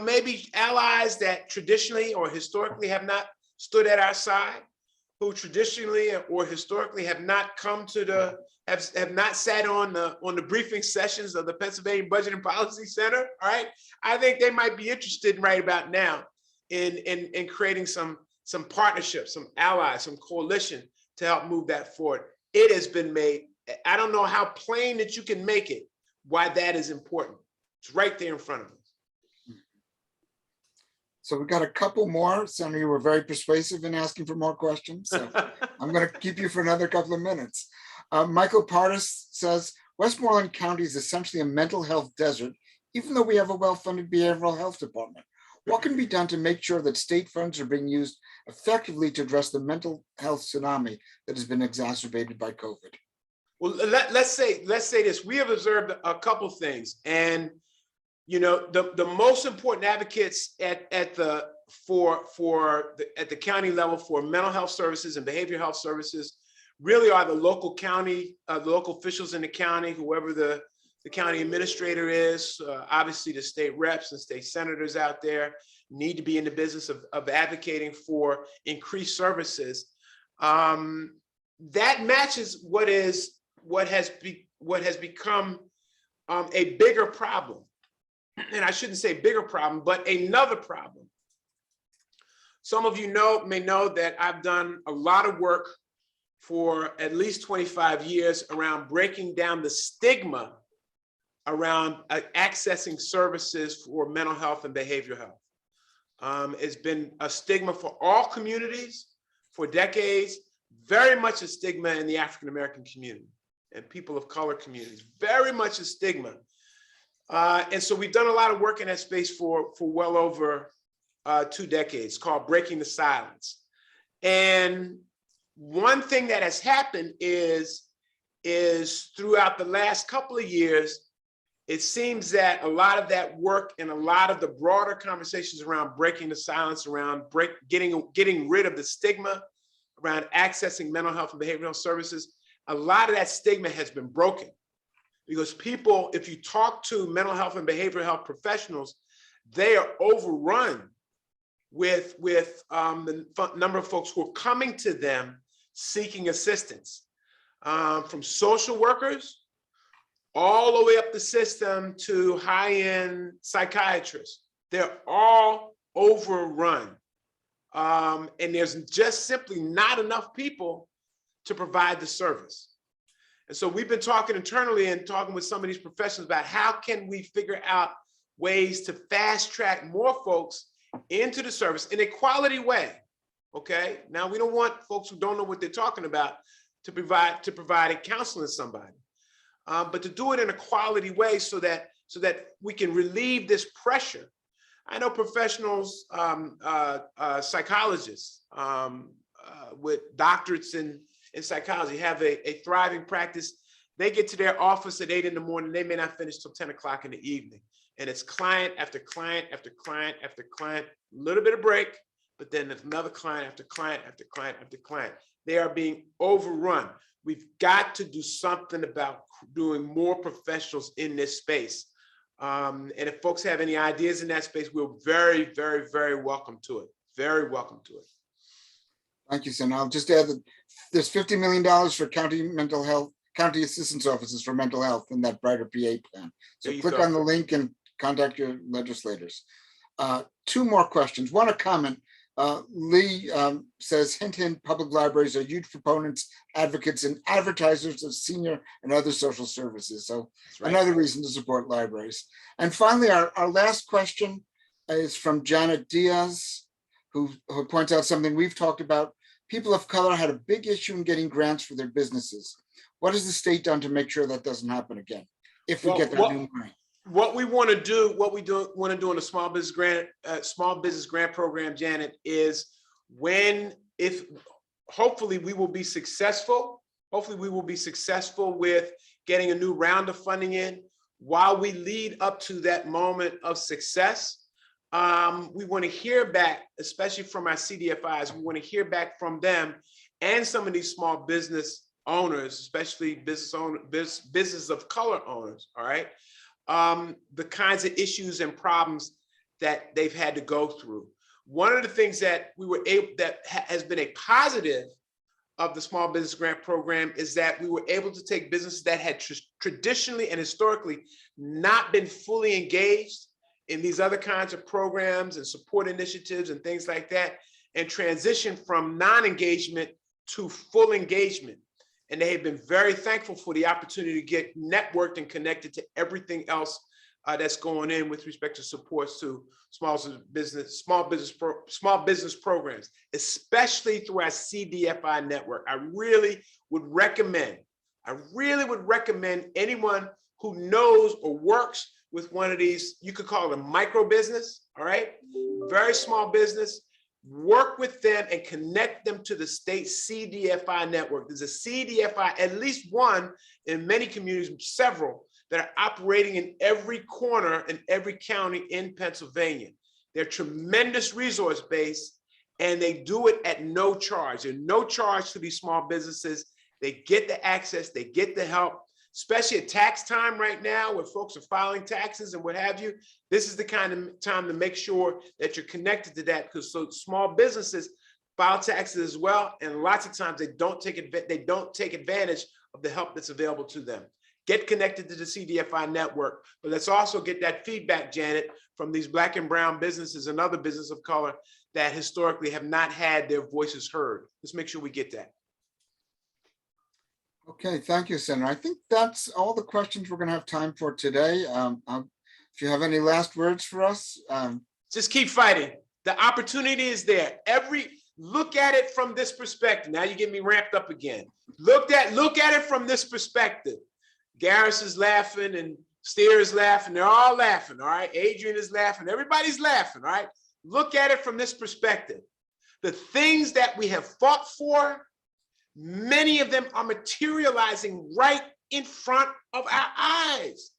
maybe allies that traditionally or historically have not stood at our side, who traditionally or historically have not come to have not sat on the briefing sessions of the Pennsylvania Budget and Policy Center. All right, I think they might be interested right about now in creating some partnerships, some allies, some coalition to help move that forward. It has been made. I don't know how plain that you can make it why that is important. It's right there in front of us. So we got a couple more. Senator, you were very persuasive in asking for more questions. So I'm going to keep you for another couple of minutes. Michael Pardis says, Westmoreland County is essentially a mental health desert, even though we have a well-funded behavioral health department. What can be done to make sure that state funds are being used effectively to address the mental health tsunami that has been exacerbated by COVID? Well, let's say this. We have observed a couple things, and the most important advocates at the county level for mental health services and behavioral health services really are the local officials in the county, whoever the county administrator is. Obviously, the state reps and state senators out there need to be in the business of advocating for increased services. That matches what has become a bigger problem. And I shouldn't say bigger problem, but another problem. Some of you may know that I've done a lot of work for at least 25 years around breaking down the stigma around accessing services for mental health and behavioral health. It's been a stigma for all communities for decades, very much a stigma in the African-American community and people of color communities, very much a stigma. And so we've done a lot of work in that space for well over 2 decades, called Breaking the Silence. And one thing that has happened is throughout the last couple of years, it seems that a lot of that work and a lot of the broader conversations around breaking the silence, around getting rid of the stigma around accessing mental health and behavioral services, a lot of that stigma has been broken. Because people, if you talk to mental health and behavioral health professionals, they are overrun with the number of folks who are coming to them seeking assistance, from social workers all the way up the system to high-end psychiatrists. They're all overrun. And there's just simply not enough people to provide the service. And so we've been talking internally and talking with some of these professionals about how can we figure out ways to fast track more folks into the service in a quality way. Okay. Now, we don't want folks who don't know what they're talking about to provide counseling somebody, but to do it in a quality way so that we can relieve this pressure. I know professionals, psychologists with doctorates in psychology have a thriving practice. They get to their office at 8 in the morning. They may not finish till 10 o'clock in the evening. And it's client after client after client after client, a little bit of break, but then there's another client after client after client after client. They are being overrun. We've got to do something about doing more professionals in this space. And if folks have any ideas in that space, we're very, very, very welcome to it. Very welcome to it. Thank you, Senator. I'll just add that there's $50 million for county assistance offices for mental health in that Brighter PA plan. So click on the link and contact your legislators. Two more questions. One, a comment. Lee says, hint, hint, public libraries are huge proponents, advocates, and advertisers of senior and other social services. So another reason to support libraries. And finally, our last question is from Janet Diaz, who points out something we've talked about. People of color had a big issue in getting grants for their businesses. What has the state done to make sure that doesn't happen again? If we get that new money. What we want to do, want to do in the small business grant program, Janet, is hopefully we will be successful. Hopefully we will be successful with getting a new round of funding in. While we lead up to that moment of success, we want to hear back, especially from our CDFIs. We want to hear back from them and some of these small business owners, especially business of color owners. All right. The kinds of issues and problems that they've had to go through. One of the things that has been a positive of the small business grant program is that we were able to take businesses that had traditionally and historically not been fully engaged in these other kinds of programs and support initiatives and things like that, and transition from non-engagement to full engagement. And they have been very thankful for the opportunity to get networked and connected to everything else that's going in with respect to supports to small business programs, especially through our CDFI network. I really would recommend anyone who knows or works with one of these, you could call it a micro business, all right? Very small business. Work with them and connect them to the state CDFI network. There's a CDFI, at least one in many communities, several that are operating in every corner in every county in Pennsylvania. They're tremendous resource base, and they do it at no charge. There's no charge to these small businesses. They get the access, they get the help, especially at tax time right now where folks are filing taxes and what have you. This is the kind of time to make sure that you're connected to that, because so small businesses file taxes as well, and lots of times they don't take advantage of the help that's available to them. Get connected to the CDFI network, but let's also get that feedback, Janet, from these Black and brown businesses and other businesses of color that historically have not had their voices heard. Let's make sure we get that. Okay, thank you, Senator. I think that's all the questions we're going to have time for today. If you have any last words for us. Just keep fighting. The opportunity is there. Look at it from this perspective. Now you get me ramped up again. Look at it from this perspective. Garris is laughing and Steer is laughing. They're all laughing, all right? Adrian is laughing. Everybody's laughing, all right? Look at it from this perspective. The things that we have fought for, many of them are materializing right in front of our eyes.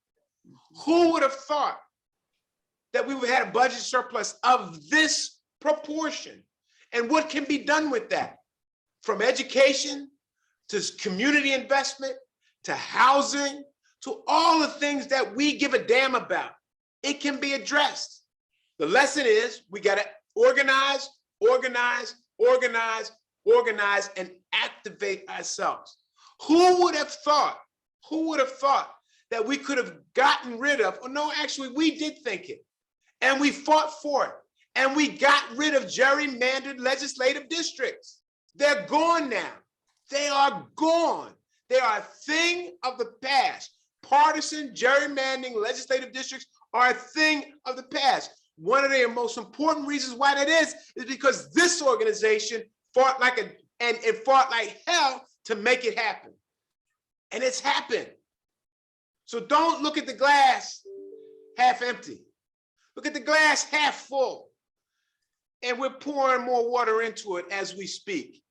Who would have thought that we would have had a budget surplus of this proportion? And what can be done with that? From education to community investment to housing to all the things that we give a damn about. It can be addressed. The lesson is we got to organize, and activate ourselves. Who would have thought that we could have gotten rid of, or no, actually we did think it, and we fought for it, and we got rid of gerrymandered legislative districts. They're gone now. They are gone. They are a thing of the past. Partisan gerrymandering legislative districts are a thing of the past. One of the most important reasons why that is because this organization fought like hell to make it happen. And it's happened. So don't look at the glass half empty. Look at the glass half full. And we're pouring more water into it as we speak.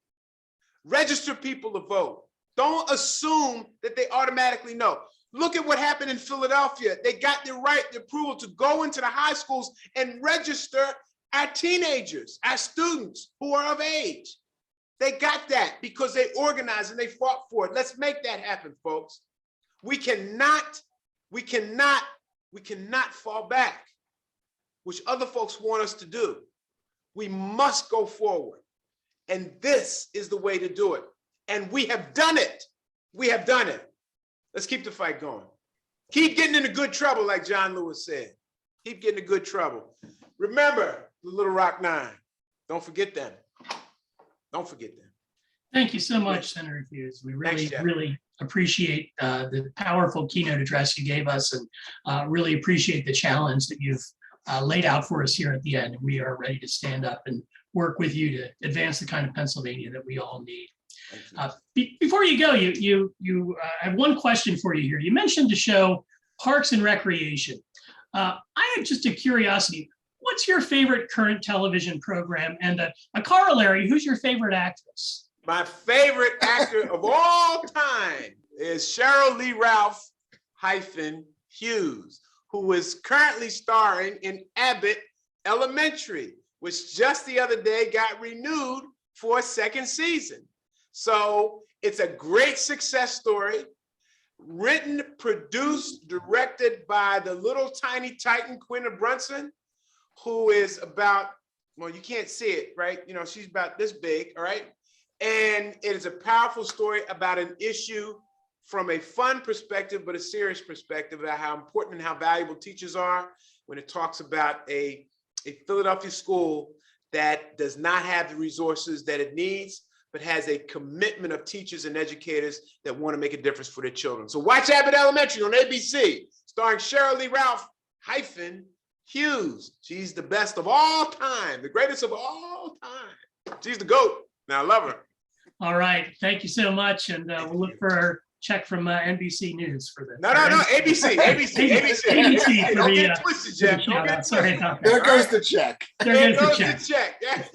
Register people to vote. Don't assume that they automatically know. Look at what happened in Philadelphia. They got the approval to go into the high schools and register our teenagers, our students who are of age. They got that because they organized and they fought for it. Let's make that happen, folks. We cannot fall back, which other folks want us to do. We must go forward. And this is the way to do it. And we have done it. We have done it. Let's keep the fight going. Keep getting into good trouble, like John Lewis said. Keep getting into good trouble. Remember the Little Rock Nine. Don't forget them. Don't forget them. Thank you so much, Senator Hughes. We really appreciate the powerful keynote address you gave us, and really appreciate the challenge that you've laid out for us here at the end. We are ready to stand up and work with you to advance the kind of Pennsylvania that we all need. Before you go, I have one question for you here. You mentioned the show Parks and Recreation. I have just a curiosity. What's your favorite current television program? And a corollary, who's your favorite actress? My favorite actor of all time is Cheryl Lee Ralph Hughes, who is currently starring in Abbott Elementary, which just the other day got renewed for a second season. So it's a great success story, written, produced, directed by the little tiny Titan, Quinta Brunson, who is about, well, you can't see it, right? You know, she's about this big, all right? And it is a powerful story about an issue from a fun perspective, but a serious perspective about how important and how valuable teachers are when it talks about a Philadelphia school that does not have the resources that it needs, but has a commitment of teachers and educators that want to make a difference for their children. So watch Abbott Elementary on ABC, starring Cheryl Lee Ralph Hughes. She's the best of all time, the greatest of all time. She's the GOAT. Now I love her. All right, thank you so much, and we'll look for our check from NBC News for the. No, ABC. ABC Don't get it twisted, Jeff. Don't get it Sorry twisted. about that. There goes the check. There goes the the check. check.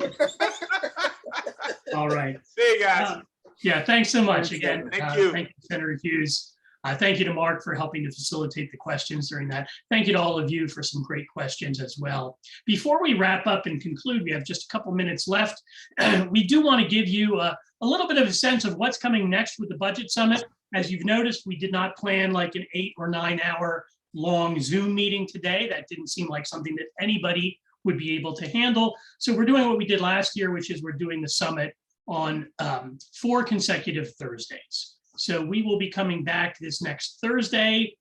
All right. See you guys. Yeah, thanks so much again. Thank you. Thank you, Senator Hughes. Thank you to Mark for helping to facilitate the questions during that. Thank you to all of you for some great questions as well. Before we wrap up and conclude, we have just a couple minutes left. We do want to give you a little bit of a sense of what's coming next with the Budget Summit. As you've noticed, we did not plan like an 8 or 9 hour long Zoom meeting today. That didn't seem like something that anybody would be able to handle. So we're doing what we did last year, which is we're doing the summit on 4 consecutive Thursdays. So we will be coming back this next Thursday,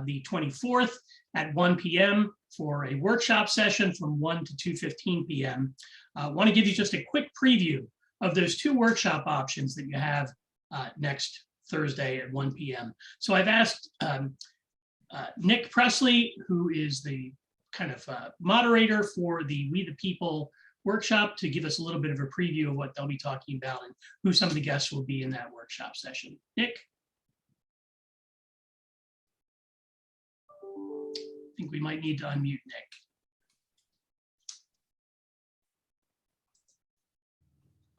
the 24th at 1 p.m. for a workshop session from 1 to 2:15 p.m. I want to give you just a quick preview of those 2 workshop options that you have next Thursday at 1 p.m. So I've asked Nick Presley, who is the kind of moderator for the We the People workshop, to give us a little bit of a preview of what they'll be talking about and who some of the guests will be in that workshop session. Nick? I think we might need to unmute Nick.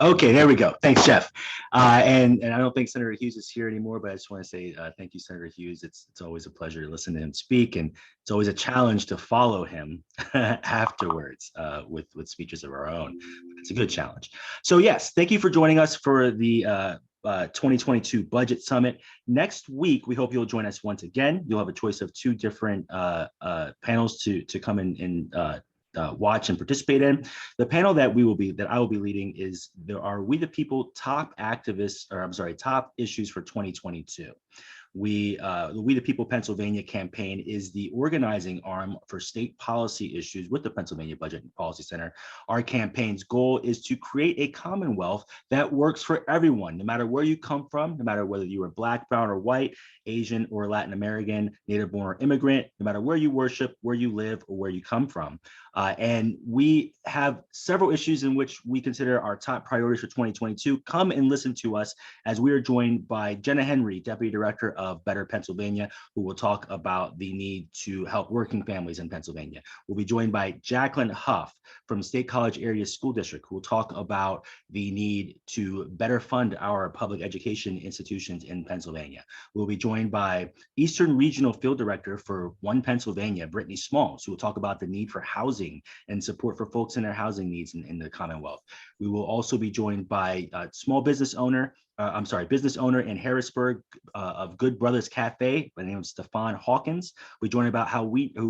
Okay, there we go. Thanks, Jeff. And I don't think Senator Hughes is here anymore, but I just want to say thank you, Senator Hughes. It's always a pleasure to listen to him speak, and it's always a challenge to follow him afterwards with speeches of our own. It's a good challenge. So yes, thank you for joining us for the 2022 Budget Summit. Next week, we hope you'll join us once again. You'll have a choice of 2 different panels to come and watch and participate in. The panel that I will be leading is our We the People top issues for 2022. The We the People Pennsylvania campaign is the organizing arm for state policy issues with the Pennsylvania Budget and Policy Center. Our campaign's goal is to create a Commonwealth that works for everyone, no matter where you come from, no matter whether you are Black, brown, or white, Asian or Latin American, native born or immigrant, no matter where you worship, where you live, or where you come from. And we have several issues in which we consider our top priorities for 2022. Come and listen to us as we are joined by Jenna Henry, Deputy Director of Better Pennsylvania, who will talk about the need to help working families in Pennsylvania. We'll be joined by Jacqueline Huff from State College Area School District, who will talk about the need to better fund our public education institutions in Pennsylvania. We'll be joined by Eastern Regional Field Director for One Pennsylvania, Brittany Smalls, who will talk about the need for housing and support for folks in their housing needs in the Commonwealth. We will also be joined by business owner in Harrisburg of Good Brothers Cafe by the name of Stefan Hawkins. We'll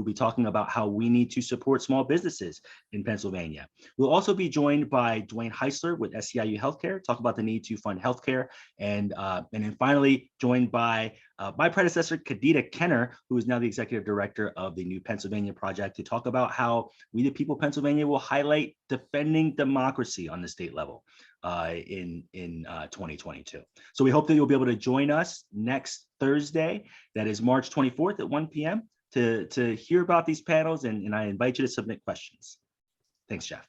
be talking about how we need to support small businesses in Pennsylvania. We'll also be joined by Dwayne Heisler with SEIU Healthcare, talk about the need to fund healthcare, and then finally joined by my predecessor, Kadita Kenner, who is now the executive director of the New Pennsylvania Project, to talk about how We the People Pennsylvania will highlight defending democracy on the state level in 2022. So we hope that you'll be able to join us next Thursday, that is March 24th at 1 p.m. to hear about these panels, and I invite you to submit questions. Thanks, Jeff.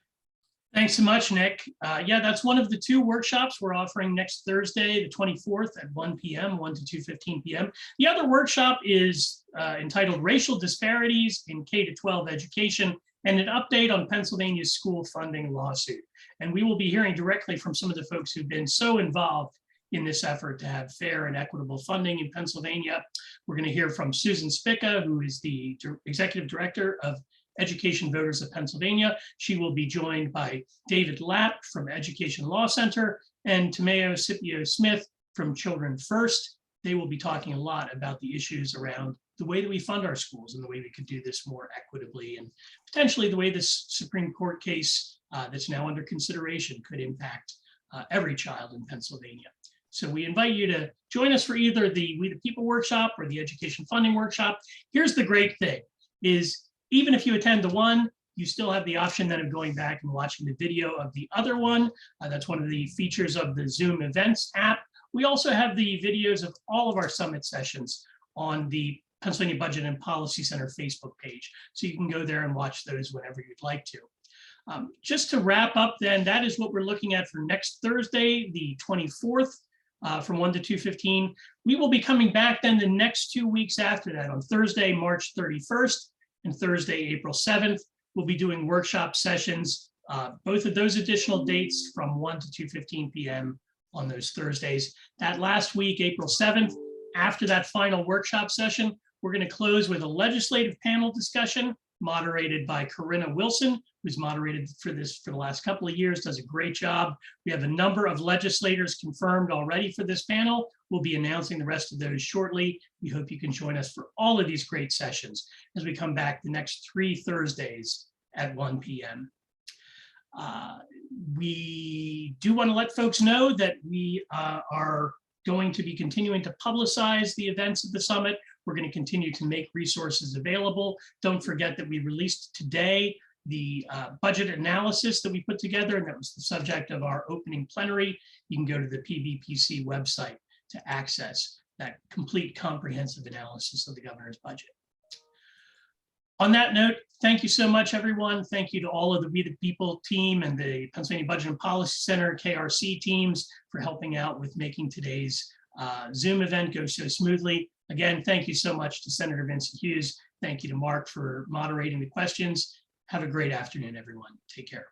Thanks so much, Nick. Yeah, that's one of the 2 workshops we're offering next Thursday, the 24th at 1 p.m., 1 to 2:15 p.m. The other workshop is entitled Racial Disparities in K-12 Education and an update on Pennsylvania's school funding lawsuit. And we will be hearing directly from some of the folks who've been so involved in this effort to have fair and equitable funding in Pennsylvania. We're going to hear from Susan Spica, who is the executive director of Education Voters of Pennsylvania. She will be joined by David Lapp from Education Law Center and Tomeo Scipio Smith from Children First. They will be talking a lot about the issues around the way that we fund our schools and the way we could do this more equitably, and potentially the way this Supreme Court case that's now under consideration could impact every child in Pennsylvania. So we invite you to join us for either the We the People workshop or the Education Funding workshop. Here's the great thing is, even if you attend the one, you still have the option then of going back and watching the video of the other one. That's one of the features of the Zoom Events app. We also have the videos of all of our summit sessions on the Pennsylvania Budget and Policy Center Facebook page. So you can go there and watch those whenever you'd like to. Just to wrap up then, that is what we're looking at for next Thursday, the 24th, from 1 to 2:15. We will be coming back then the next 2 weeks after that, on Thursday, March 31st and Thursday, April 7th. We'll be doing workshop sessions, both of those additional dates from 1 to 2:15 p.m. on those Thursdays. That last week, April 7th, after that final workshop session, we're going to close with a legislative panel discussion moderated by Corinna Wilson, who's moderated for this for the last couple of years, does a great job. We have a number of legislators confirmed already for this panel. We'll be announcing the rest of those shortly. We hope you can join us for all of these great sessions as we come back the next 3 Thursdays at 1 p.m. We do want to let folks know that we are going to be continuing to publicize the events of the summit. We're going to continue to make resources available. Don't forget that we released today the budget analysis that we put together, and that was the subject of our opening plenary. You can go to the PBPC website to access that complete comprehensive analysis of the governor's budget. On that note, thank you so much, everyone. Thank you to all of the We the People team and the Pennsylvania Budget and Policy Center, KRC teams for helping out with making today's Zoom event go so smoothly. Again, thank you so much to Senator Vincent Hughes. Thank you to Mark for moderating the questions. Have a great afternoon, everyone. Take care.